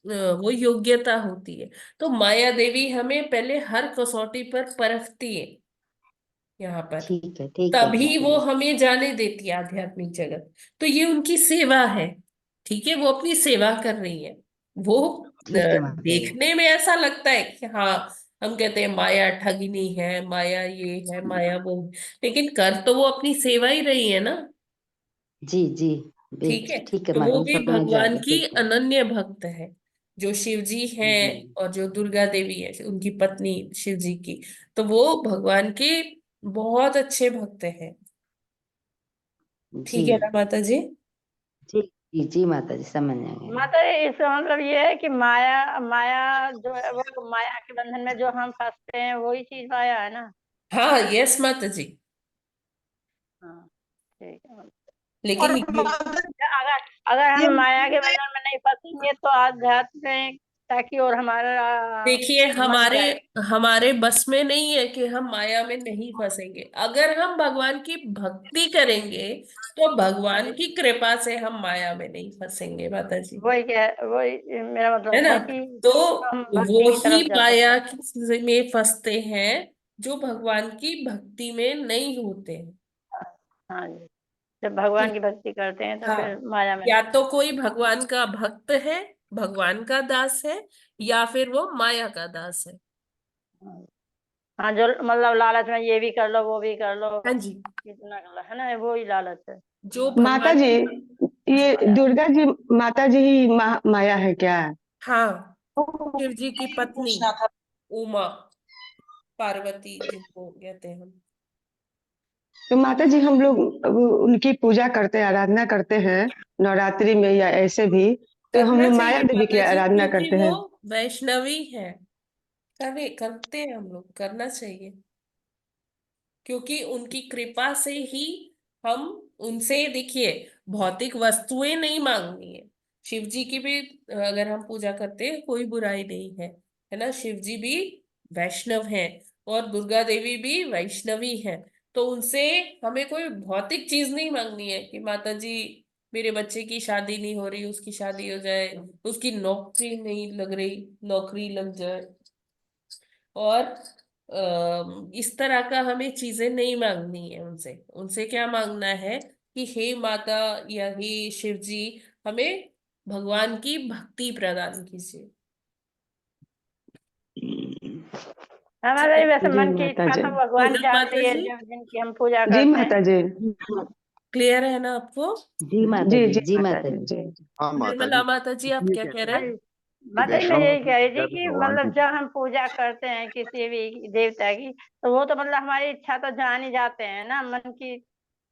वो योग्यता होती है। तो माया देवी हमें पहले हर कसौटी पर परखती है यहाँ पर, ठीक है, ठीक है। तभी वो हमें जाने देती है आध्यात्मिक जगत। तो ये उनकी सेवा है। ठीक है, वो अपनी सेवा कर रही है। वो ठीक है माता जी। देखने में ऐसा लगता है कि हाँ, हम कहते हैं माया ठगिनी है, माया ये है, माया वो है, लेकिन कर तो वो अपनी सेवा ही रही है ना। जी जी। ठीक है, ठीक है तो माता वो जी, भी समझ आ भगवान गया, की ठीक है। अनन्य भक्त है। जो शिव जी हैं जी और जो दुर्गा देवी है उनकी पत्नी शिव जी की, तो वो भगवान के बहुत अच्छे भक्त हैं। जी ठीक है ना माता जी? जी जी जी माता जी, समझ आ गया। माता जी, इसका मतलब ये है कि माया माया जो है वो माया के बंधन में जो हम फंसते हैं वही चीज माया है ना। हाँ, यस माता जी। हाँ, ठीक है। और लेकिन ये अगर अगर ये हम माया के बंधन में नहीं फंसेंगे तो आध्यात्मिकता की ओर हमारा देखिए, मन हमारे जाए। हमारे बस में नहीं है कि हम माया में नहीं फंसेंगे। अगर हम भगवान की भक्ति करेंगे तो भगवान की कृपा से हम माया में नहीं फंसेंगे माता जी। वही मेरा है मतलब ना? है कि तो हम वो भक्ति की ही तरफ जा माया सकते हैं। में फंसते हैं जो भगवान की भक्ति में नहीं होते हैं। हाँ जी, जब भगवान ठीक। की भक्ति करते हैं तो फिर हाँ, माया में या नहीं तो फंसते। कोई भगवान का भक्त है, भगवान का दास है, या फिर वो माया का दास है। हाँ, हाँ, जो मतलब लालच में ये भी कर लो वो भी कर लो, हाँ जी। कितना कर लो, है ना, वो ही लालच है। जो माता भगवान जी, की ये दुर्गा जी माता जी ही माया है क्या? हाँ, शिव जी की पत्नी पूछना था। उमा, पार्वती जिनको कहते हैं हम। तो माता जी हम लोग उनकी पूजा करते हैं, आराधना करते हैं नवरात्रि में या ऐसे भी, तो हम करना लोग माया चाहिए देवी की माता जी, आराधना क्योंकि करते वो हैं। वैष्णवी है। करते हैं हम लोग, करना चाहिए। क्योंकि उनकी कृपा से ही हम उनसे, देखिए, भौतिक वस्तुएं नहीं मांगनी है। शिव जी की भी अगर हम पूजा करते हैं कोई बुराई नहीं है। है ना? शिव जी भी वैष्णव हैं और दुर्गा देवी भी वैष्णवी है। तो उनसे हमें कोई भौतिक चीज नहीं मांगनी है कि माता जी मेरे बच्चे की शादी नहीं हो रही, उसकी शादी हो जाए, उसकी नौकरी नहीं लग रही, नौकरी लग जाए। और इस तरह का हमें चीजें नहीं मांगनी है उनसे। उनसे क्या मांगना है कि हे माता या हे शिव जी, हमें भगवान की भक्ति प्रदान कीजिए। ठीक हमारे है? वैसे जी मन की माता इच्छा जी। तो भगवान पूनम माता जानती है, जी, जो जिनकी हम पूजा जी करते हैं। माता जी। क्लियर है ना आपको? जी माता जी जी, जी जी माता माता जी जी। जी। हाँ माता निर्मला जी, माता जी, आप इसलिए क्या कह कहते रहे हाँ हैं? जी, हैं कि माता जी मैं वैष्णव यही कह रही थी जब कि भगवान मतलब की। जब हम पूजा करते हैं किसी भी देवता की, तो वो तो मतलब हमारी इच्छा तो जान ही जाते हैं ना मन की,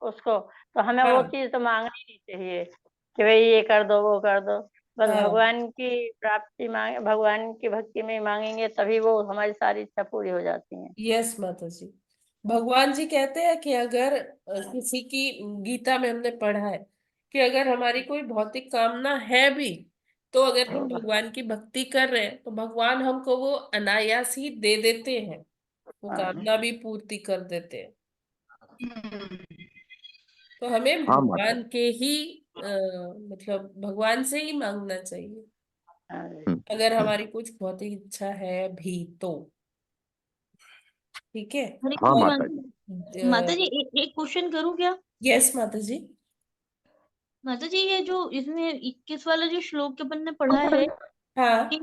उसको तो हमें वो हाँ, चीज तो मांगनी नहीं चाहिए कि भाई ये कर दो वो कर दो। बस हाँ, भगवान की प्राप्ति मांगे, भगवान की भक्ति में ही मांगेंगे तभी वो हमारी सारी इच्छा पूरी हो जाती है। यस माता जी। भगवान जी कहते हैं कि अगर किसी की, गीता में हमने पढ़ा है कि अगर हमारी कोई भौतिक कामना है भी, तो अगर हम भगवान की भक्ति कर रहे हैं तो भगवान हमको वो अनायास ही दे देते हैं। वो हाँ जी, कामना भी पूर्ति कर देते हैं। तो हमें हाँ माता भगवान के ही मतलब भगवान से ही मांगना चाहिए हाँ जी। जी। अगर हमारी कुछ भौतिक इच्छा है भी तो। ठीक है? हरे हाँ कृष्ण और माता जी। माता जी, एक क्वेश्चन करूं क्या? यस माता जी। माता जी, ये जो इसमें 21 वाला जो श्लोक अपन ने पढ़ा है कि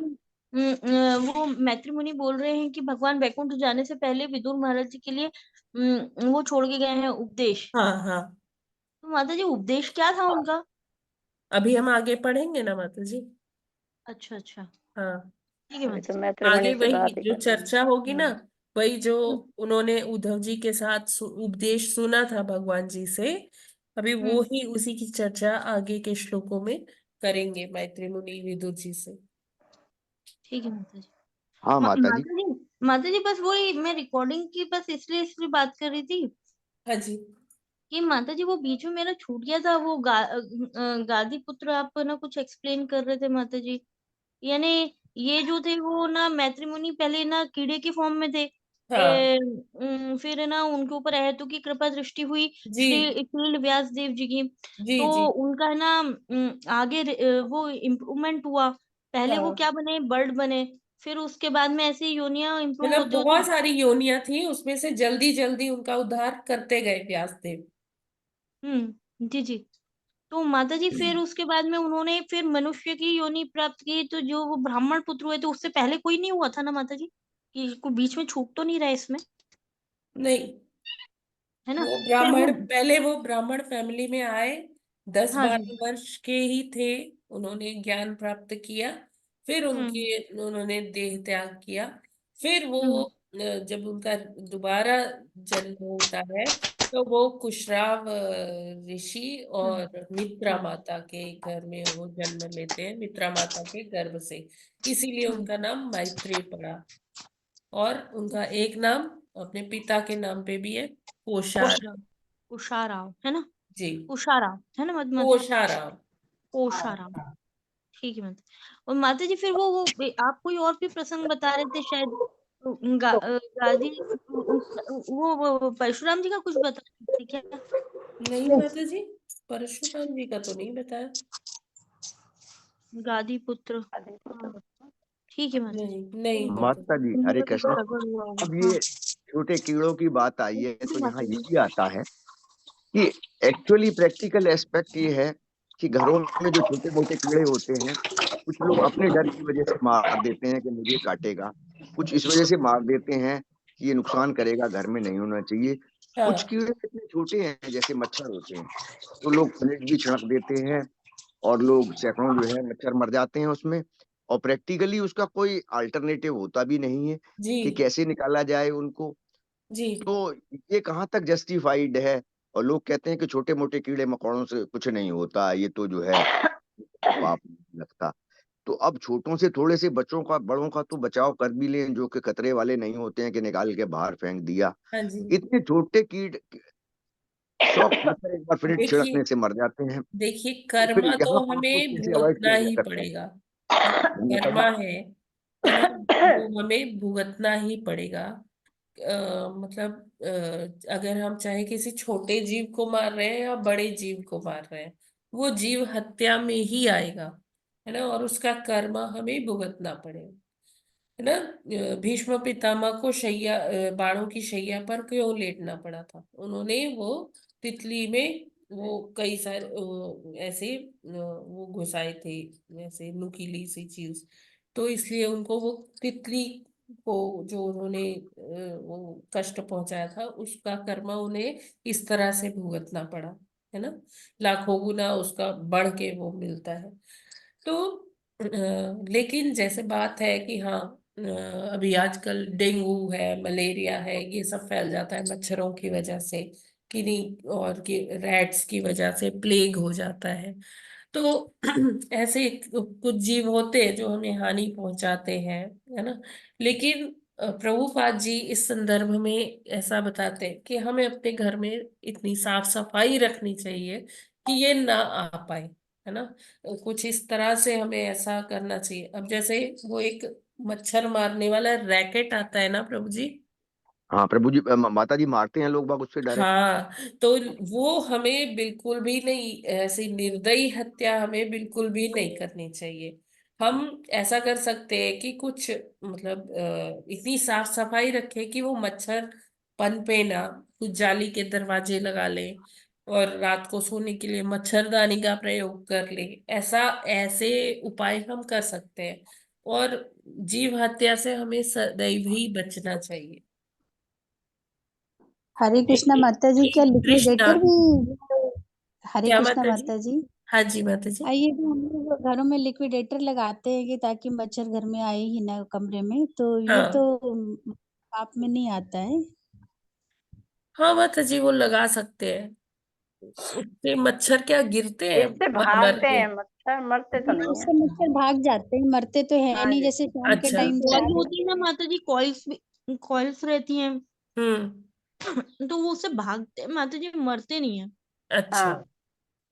हाँ, वो मैत्री मुनि बोल रहे हैं कि भगवान वैकुंठ जाने से पहले विदुर महाराज जी के लिए वो छोड़ के गए हैं उपदेश। हाँ, हाँ, तो माता जी, उपदेश क्या था उनका? अभी हम आगे पढ़ेंगे ना माता जी। अच्छा अच्छा, हाँ, ठीक है अभी माता तो जी। मैत्रिमुनि आगे से वही बात ही जो कर रहे हैं। चर्चा होगी ना, वही जो हम्म उन्होंने उद्धव जी के साथ उपदेश सुना था भगवान जी से, अभी वो हम्म, ही उसी की चर्चा आगे के श्लोकों में करेंगे मैत्री मुनि विदुर जी से। ठीक है माता जी। हाँ माता जी। माता जी, माता जी बस वही मैं रिकॉर्डिंग की बस इसलिए बात कर रही थी हाँ जी। कि माता जी वो बीच में मेरा छूट गया था, वो गादी पुत्र आप ना कुछ एक्सप्लेन कर रहे थे माता जी। यानी ये जो थे वो ना मैत्रिमुनि पहले ना कीड़े की फॉर्म में थे, हाँ फिर ना उनके ऊपर अहेतु की कृपा दृष्टि हुई जी, श्री व्यास देव जी की। जी, तो जी। उनका है ना आगे वो इम्प्रूवमेंट हुआ। पहले वो हाँ, क्या बने, बर्ड बने, फिर उसके बाद में ऐसे योनियां इम्प्रूव मतलब होते बहुत होते। सारी योनियां थी, उसमें से जल्दी जल्दी उनका उद्धार करते गए व्यासदेव। जी जी। तो माता जी फिर उसके बाद में उन्होंने फिर मनुष्य की योनि प्राप्त की, तो जो वो ब्राह्मण पुत्र हुए तो उससे पहले कोई नहीं हुआ था ना माता जी, कि कोई बीच में छूट तो नहीं रहा इसमें, नहीं, है ना? वो फिर वो, ब्राह्मण, पहले वो ब्राह्मण फैमिली में आए, दस हाँ जी, बारह वर्ष के ही थे, उन्होंने ज्ञान प्राप्त किया, फिर हम्म उन्होंने देह त्याग किया, फिर वो हम्म जब उनका दोबारा जन्म होता है, तो वो कुशराव ऋषि हम्म और मित्रा हम्म माता के घर में वो जन्म लेते हैं, मित्रा माता के गर्भ से, इसीलिए हम्म। उनका नाम मैत्रेय पड़ा। और उनका एक नाम अपने पिता के नाम पे भी है, कोशार। उषा उषाराव है ना, जी, उषाराव है ना माता जी, कोशाराम। उषाराव, ठीक है माता। और माता जी फिर आप कोई और भी प्रसंग बता रहे थे शायद, गाजी, वो परशुराम जी का कुछ बता रहे थे क्या? नहीं माता जी, परशुराम जी का तो नहीं बताया। गादी पुत्र, हाँ, ठीक है माता जी। नहीं नहीं माता माता जी। जी हरे उनका तो कृष्ण। प्रकट हुआ होगा, अब हाँ। ये छोटे कीड़ों की बात आई है जी तो यहाँ माता ये जी। भी आता है कि एक्चुअली प्रैक्टिकल एस्पेक्ट ये है कि घरों में जो छोटे मोटे कीड़े होते हैं, कुछ लोग अपने डर की वजह से मार देते हैं कि मुझे काटेगा, कुछ इस वजह से मार देते हैं कि ये नुकसान करेगा, घर में नहीं होना चाहिए। कुछ हाँ कीड़े इतने छोटे हैं जैसे मच्छर होते हैं, तो लोग फ्लेट भी छिड़क देते हैं और लोग सैकड़ों जो है मच्छर मर जाते हैं उसमें, और प्रैक्टिकली उसका कोई अल्टरनेटिव होता भी नहीं है जी कि कैसे निकाला जाए उनको। जी। तो ये कहाँ तक जस्टिफाइड है? और लोग कहते हैं कि छोटे मोटे कीड़े मकोड़ों से कुछ नहीं होता, ये तो जो है पाप नहीं लगता। तो अब छोटों से थोड़े से बच्चों का, बड़ों का तो बचाव कर भी लें जो कि खतरे वाले नहीं होते हैं कि निकाल के बाहर फेंक दिया। हाँ जी। इतने छोटे कीट 100 मच्छर एक बार फिर देखिए, छिड़कने से मर जाते हैं, देखिए तो फिर कर्मा तो यहाँ पाप को हमें कैसे अवॉइड भुगतना किया ही जा सकता है? पड़ेगा। जो माता कर्मा जी। है ना, वो हमें भुगतना ही पड़ेगा। मतलब अगर हम चाहे किसी छोटे जीव को मार रहे हैं या बड़े जीव को मार रहे हैं, वो जीव हत्या में ही आएगा, है ना, और उसका कर्मा हमें भुगतना पड़ेगा, है ना। भीष्म पितामह को बाणों की शैया पर क्यों लेटना पड़ा था? उन्होंने वो तितली में वो कई सारे ऐसे वो घुसाए थे, ऐसे नुकीली सी चीज, तो इसलिए उनको वो तितली को जो उन्होंने वो कष्ट पहुंचाया था, उसका कर्मा उन्हें इस तरह से भुगतना पड़ा, है ना, लाखों गुना उसका बढ़ के वो मिलता है। तो लेकिन जैसे बात है कि हाँ, अभी आजकल डेंगू है, मलेरिया है, ये सब फैल जाता है मच्छरों की वजह से, किन्हीं और की रैट्स की वजह से प्लेग हो जाता है। तो ऐसे कुछ जीव होते हैं जो हमें हानि पहुंचाते हैं, है ना। लेकिन प्रभुपाद जी इस संदर्भ में ऐसा बताते हैं कि हमें अपने घर में इतनी साफ सफाई रखनी चाहिए कि ये ना आ पाए, है ना। कुछ इस तरह से हमें ऐसा करना चाहिए। अब जैसे वो एक मच्छर मारने वाला रैकेट आता है ना प्रभु जी। हाँ प्रभु जी, माता जी मारते हैं लोग बाग उससे डायरेक्ट। हाँ, तो वो हमें बिल्कुल भी नहीं, ऐसी निर्दयी हत्या हमें बिल्कुल भी नहीं करनी चाहिए। हम ऐसा कर सकते हैं कि कुछ मतलब इतनी साफ सफाई रखें कि वो मच्छर पनपे ना, कुछ जाली के दरवाजे लगा लें, और रात को सोने के लिए मच्छरदानी का प्रयोग कर ले। ऐसा ऐसे उपाय हम कर सकते हैं, और जीव हत्या से हमें सदैव ही बचना चाहिए। हरे कृष्णा माता जी, क्या कृष्णा। लिक्विडेटर भी, हरे क्या कृष्णा माता जी? माता जी, हाँ जी माता जी। ये भी हम लोग घरों में लिक्विडेटर लगाते हैं कि ताकि मच्छर घर में आए ही ना कमरे में, तो ये तो हाँ आप में नहीं आता है। हाँ माता जी, वो लगा सकते हैं, उससे मच्छर क्या गिरते हैं इससे मर भागते के? हैं मच्छर, मरते तो हाँ, नहीं है। उससे मच्छर भाग जाते हैं, मरते तो है हाँ नहीं, जी। जैसे शाम के अच्छा। टाइम कॉइल जला होती है देते ना हैं। माता जी, कॉइल्स रहती हैं, हम्म। तो वो उससे भागते हैं माता जी, मरते नहीं है। अच्छा। हाँ,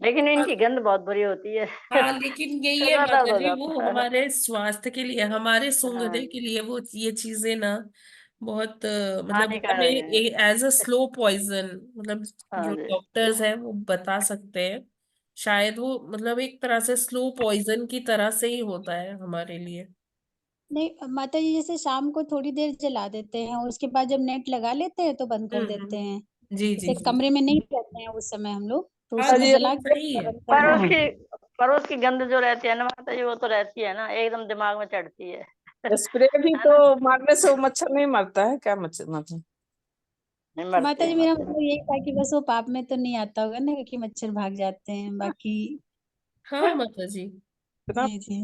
लेकिन हाँ इनकी गंध बहुत बुरी होती है। हाँ, लेकिन यही है सिर में दर्द माता हो जी, वो जाता है। हमारे स्वास्थ्य के लिए, हमारे हाँ, सूंघने के लिए वो ये चीजें ना बहुत मतलब हमें हानिकारक है। एज अ स्लो पॉइजन, मतलब हाँ जो जी। डॉक्टर्स हैं वो बता सकते हैं, शायद वो मतलब एक तरह से स्लो पॉइजन की तरह से ही होता है हमारे लिए। नहीं माता जी, जैसे शाम को थोड़ी देर जला देते हैं, उसके बाद जब नेट लगा लेते हैं तो बंद कर देते हैं। जी जी जैसे जी। कमरे में नहीं रहते हैं उस समय हम लोग, तो हाँ उसको जी, जला के सही है। कर पर दो। उसकी गंध जो रहती है ना माता जी, वो तो रहती है ना, एकदम दिमाग में चढ़ती है स्प्रे भी है तो ना, मारने से वो मच्छर नहीं मरता है क्या? मच्छर मतलब नहीं मरती माता जी है मेरा माता मतलब जी। यही था कि बस वो पाप में तो नहीं आता होगा ना कि मच्छर भाग जाते हैं बाकी। हाँ माता जी। इतना जी जी।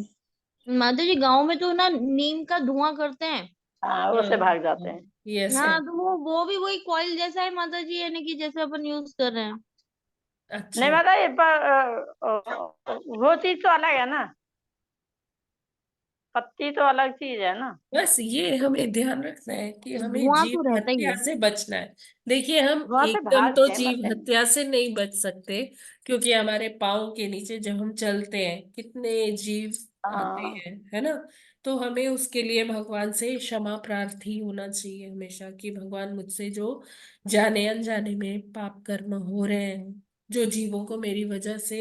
माता जी गांव में तो ना नीम का धुआं करते हैं। हाँ हाँ उससे भाग जाते हैं। यस है। हाँ तो वो भी वही कॉइल जैसा है माता जी, यानी कि जैसे अपन यूज कर रहे हैं। नहीं अच्छा। माता जी, पर वो चीज तो अलग है ना, पत्ती तो अलग चीज है ना। बस ये हमें ध्यान रखना है कि हमें धुआं तो जीव रहता ही हत्या है। से बचना है। देखिए हम वहां से एकदम तो भागते हैं जीव मरते नहीं। हत्या से नहीं बच सकते, क्योंकि हमारे पाँव के नीचे जब हम चलते हैं कितने जीव आते हाँ हैं, है ना। तो हमें उसके लिए भगवान से क्षमा प्रार्थी होना चाहिए हमेशा, कि भगवान मुझसे जो जाने अनजाने में पाप कर्म हो रहे हैं, जो जीवों को मेरी वजह से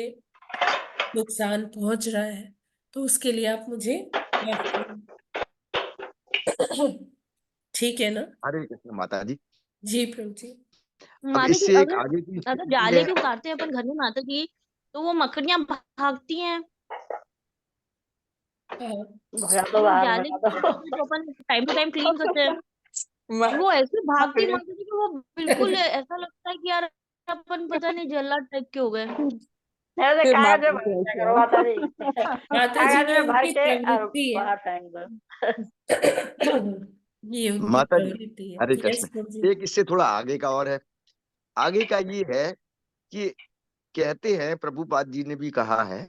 नुकसान पहुंच रहा है, तो उसके लिए आप मुझे माफ करें। ठीक है ना। हरे कृष्ण माता जी। जी प्रभु जी। अब माता जी इससे एक अगर आगे की अगर स्थिति जाले है। भी उतारते हैं अपन घर में माता जी, तो वो मकड़ियां भागती हैं। हाँ भगा दो वो बाहर, जाले भगा दो जो अपन टाइम टू टाइम क्लीन करते हैं, म- वो ऐसे भागती मकड़ी। माता जी कि वो बिल्कुल ऐसा लगता है कि यार अपन पता नहीं जल्लाद टाइप के हो गए। ऐसे फिर कागज में मारते भर हैं दिया करो ऐसे। माता जी माता जी कागज ये में भर उनकी के और प्रवृत्ति है। बाहर फेंक दो। ये उनकी माता जी प्रवृत्ति है। हरे यस कृष्ण। प्रभु जी। एक इससे थोड़ा आगे का और है। आगे का ये है कि कहते हैं, प्रभुपाद जी ने भी कहा है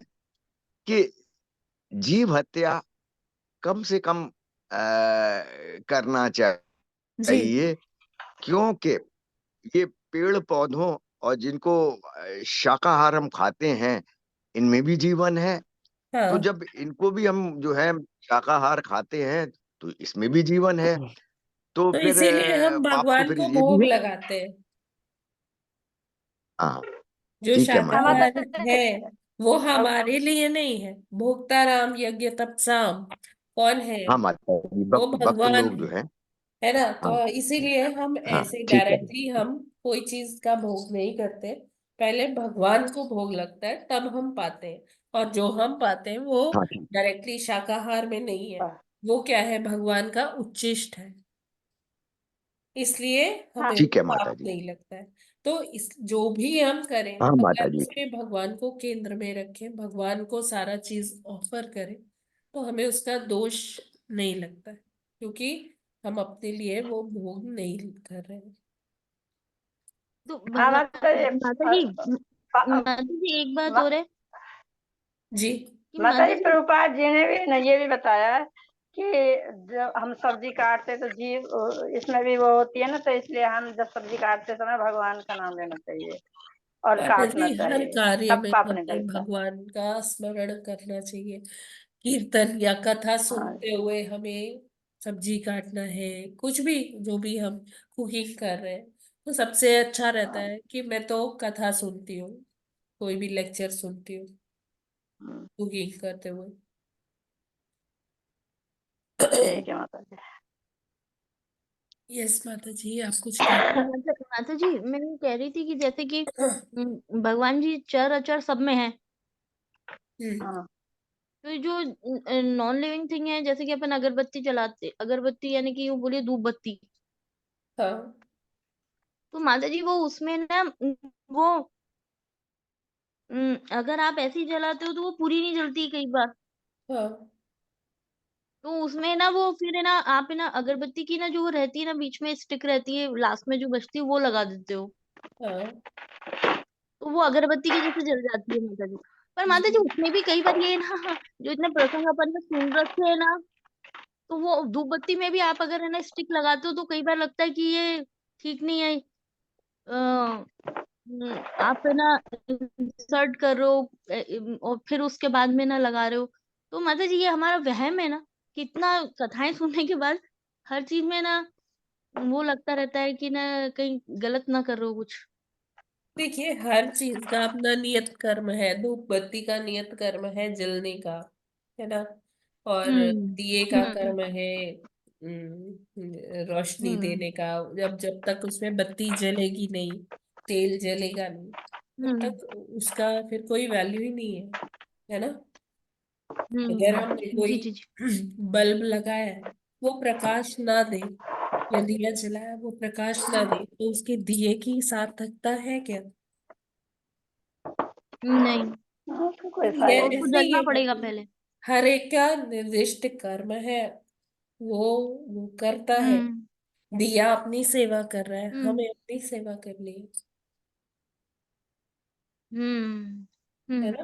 कि जीव हत्या कम से कम करना जी चाहिए, क्योंकि ये पेड़ पौधों और जिनको शाकाहार हम खाते हैं, इनमें भी जीवन है। तो हाँ, जब इनको भी हम जो है शाकाहार खाते हैं, तो इसमें भी जीवन है। तो तो फिर इसीलिए हम पाप तो भगवान फिर को ये भी भोग है। लगाते हैं। हाँ जो ठीक है हाँ माता जी। माता शाकाहार है जी। वो अब हमारे लिए नहीं है। भोक्ता राम यज्ञ तपसाम कौन है? हाँ माता जी, वो भक्त भगवान लोग जो है। है ना। हाँ तो इसीलिए हम हाँ ऐसे ठीक है। डायरेक्टली हम कोई चीज का भोग नहीं करते। पहले भगवान को भोग लगता है तब हम पाते हैं। और जो हम पाते हैं वो हाँ ठीक। डायरेक्टली शाकाहार में नहीं है। वो क्या है? भगवान का उच्छिष्ट है। इसलिए हाँ हमें वो ठीक है माता पाप जी। नहीं लगता है। तो इस जो भी हम करें, हाँ माता अगर जी। उसमें भगवान को केंद्र में रखें, भगवान को सारा चीज ऑफर करें, तो हमें उसका दोष नहीं लगता है, क्योंकि हम अपने लिए वो भोग नहीं कर रहे हैं। तो हाँ भगवान माता जी, माता जी एक बात और है जी कि माता माता जी जी प्रभुपाद जी ने भी ये भी बताया है कि जब हम सब्जी काटते तो जीव इसमें भी वो होती है ना, तो इसलिए हम जब सब्जी काटते समय भगवान का नाम लेना चाहिए और माता काटना जी हर चाहिए, कार्य तब में पाप नहीं हमें लगता। भगवान का स्मरण करना चाहिए। कीर्तन या कथा हाँ सुनते हुए हमें सब्जी काटना है, कुछ भी जो भी हम कुकिंग कर रहे हैं, तो सबसे अच्छा रहता हाँ है कि मैं तो कथा सुनती हूँ, कोई भी लेक्चर सुनती हूँ हम्म, कुकिंग करते हुए। ठीक है माता जी। यस माता जी, आप कुछ कह रहे माता जी मैं ये कह रही थी कि जैसे कि हैं? भगवान जी चर अचर सब में है, हाँ तो ये जो नॉन लिविंग थिंग है, जैसे कि अपन अगरबत्ती जलाते, अगरबत्ती यानी कि वो बोलिए धूप बत्ती, हाँ तो माता जी वो उसमें ना वो अगर आप ऐसे ही जलाते हो तो वो पूरी नहीं जलती कई बार। हाँ तो उसमें ना वो फिर है ना, आप है ना अगरबत्ती की ना जो वो रहती है ना बीच में स्टिक रहती है लास्ट में जो बचती है वो लगा देते हो, हाँ तो वो अगरबत्ती की जैसे जल जाती है माता जी। पर माता जी जी उसमें भी कई बार ये ना जो इतने प्रसंग अपन ने सुन रखे है ना, तो वो धूप बत्ती में भी आप अगर है ना स्टिक लगाते हो तो कई बार लगता है कि ये ठीक नहीं है। आप है ना इंसर्ट कर रहे हो और फिर उसके बाद में ना लगा रहे हो, तो माता जी ये हमारा वहम है ना, कितना कथाएं सुनने के बाद हर चीज में ना वो लगता रहता है कि ना कहीं गलत ना कर रहे हो कुछ। देखिए हर चीज का अपना नियत कर्म है। धूप बत्ती का नियत कर्म है जलने का, है ना। और हम्म दिए का हम्म कर्म है रोशनी हम्म देने का। जब जब तक उसमें बत्ती जलेगी नहीं, तेल जलेगा नहीं, तब तक उसका फिर कोई वैल्यू ही नहीं है ना। अगर हमने कोई जी जी जी बल्ब लगाया है, वो प्रकाश ना दे, या दिया जलाया वो प्रकाश ना दे, तो उसके दिए की सार्थकता है क्या? नहीं, हाँ, तो कोई ये फायदा उसको ऐसे ही जलना है पड़ेगा कि पहले। हर एक का निर्दिष्ट कर्म है, वो वो करता है। हम्म दिया अपनी सेवा कर रहा है, हम्म हमें अपनी सेवा करनी हम्म है हम्म ना।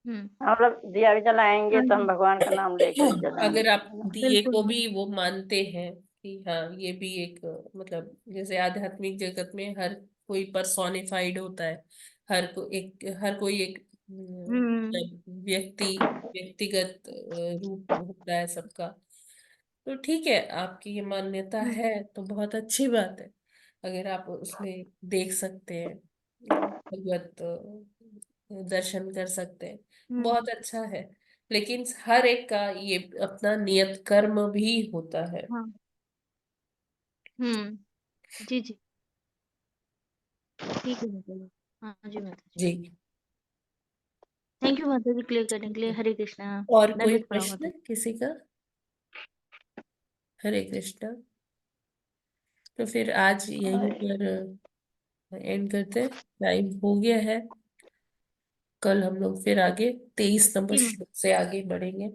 हम्म हम लोग दिया भी जलाएंगे हाँ तो हम जी भगवान का नाम लेकर ही अगर जलाएंगे, आप है ना। दिए बिल्कुल। को भी वो मानते हैं कि हाँ ये भी एक मतलब जैसे आध्यात्मिक जगत में हर कोई पर्सोनिफाइड होता है, हर कोई एक हम्म मतलब व्यक्तिगत रूप होता है सबका। तो ठीक है, आपकी ये मान्यता हम्म है तो बहुत अच्छी बात है। अगर आप उसमें देख सकते हैं, भगवत दर्शन कर सकते हैं, हम्म बहुत अच्छा है। लेकिन हर एक का ये अपना नियत कर्म भी होता है। हाँ जी जी ठीक है माता जी। हाँ जी माता जी। जी। थैंक यू माता जी क्लियर करने के लिए। हरे कृष्णा। और कोई दंडवत प्रणाम माता प्रश्न जी। किसी का? हरे कृष्णा। तो फिर आज यहीं हरे पर एंड करते हैं, टाइम हो गया है। कल हम लोग फिर आगे 23 नंबर जी माता। श्लोक से आगे बढ़ेंगे।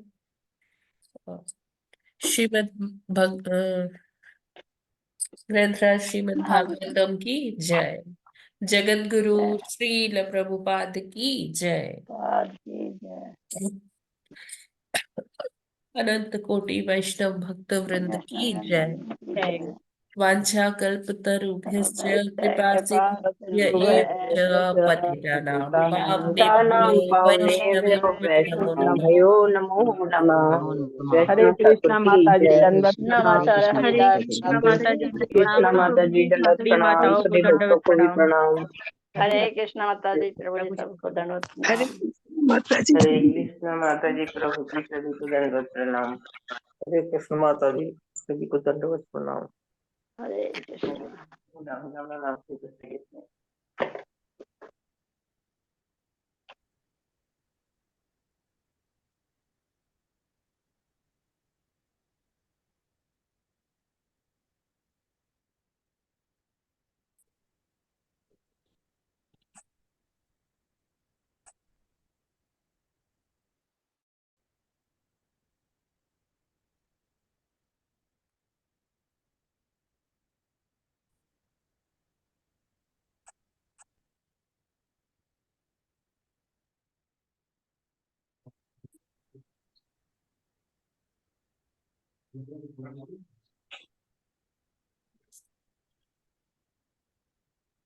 श्रीमद भग ग्रंथराज श्रीमद भागवतम की जय। जगत गुरु जय श्रील प्रभुपाद की जय। जी जय। अनंत कोटि वैष्णव भक्त वृंद की जय। वैष्णव की जय। वांछा कल्पतरुभ्यश्च कृपा कृपा सिंधुभ्य एव च पतितानां दानां पावनेभ्यो पावनेभ्यो वैष्णवेभ्यो नमो नमः। वैष्णवभ्यो नमो नमः। नमो नमः। हरे वैष्णव कृष्णा ठाकुर की माता जी, जय। दंडवत नमः प्रणाम। सर हरे हरिदास जी कृष्णा की माता जय। जी को प्रणाम। कृष्णा माता जी दंडवत सभी प्रणाम, माताओं को सभी भक्तों दंडवत को भी प्रणाम। प्रणाम। हरे कृष्णा माता जी प्रभु जी प्रभु जी सबको दंडवत हरे प्रणाम। कृष्णा माता जी। हरे कृष्णा माता जी प्रभु की सभी को दंडवत प्रणाम। हरे कृष्ण माता जी सभी को दंडवत प्रणाम। हरे कृष्णा। राम राम राम श्री कृष्ण।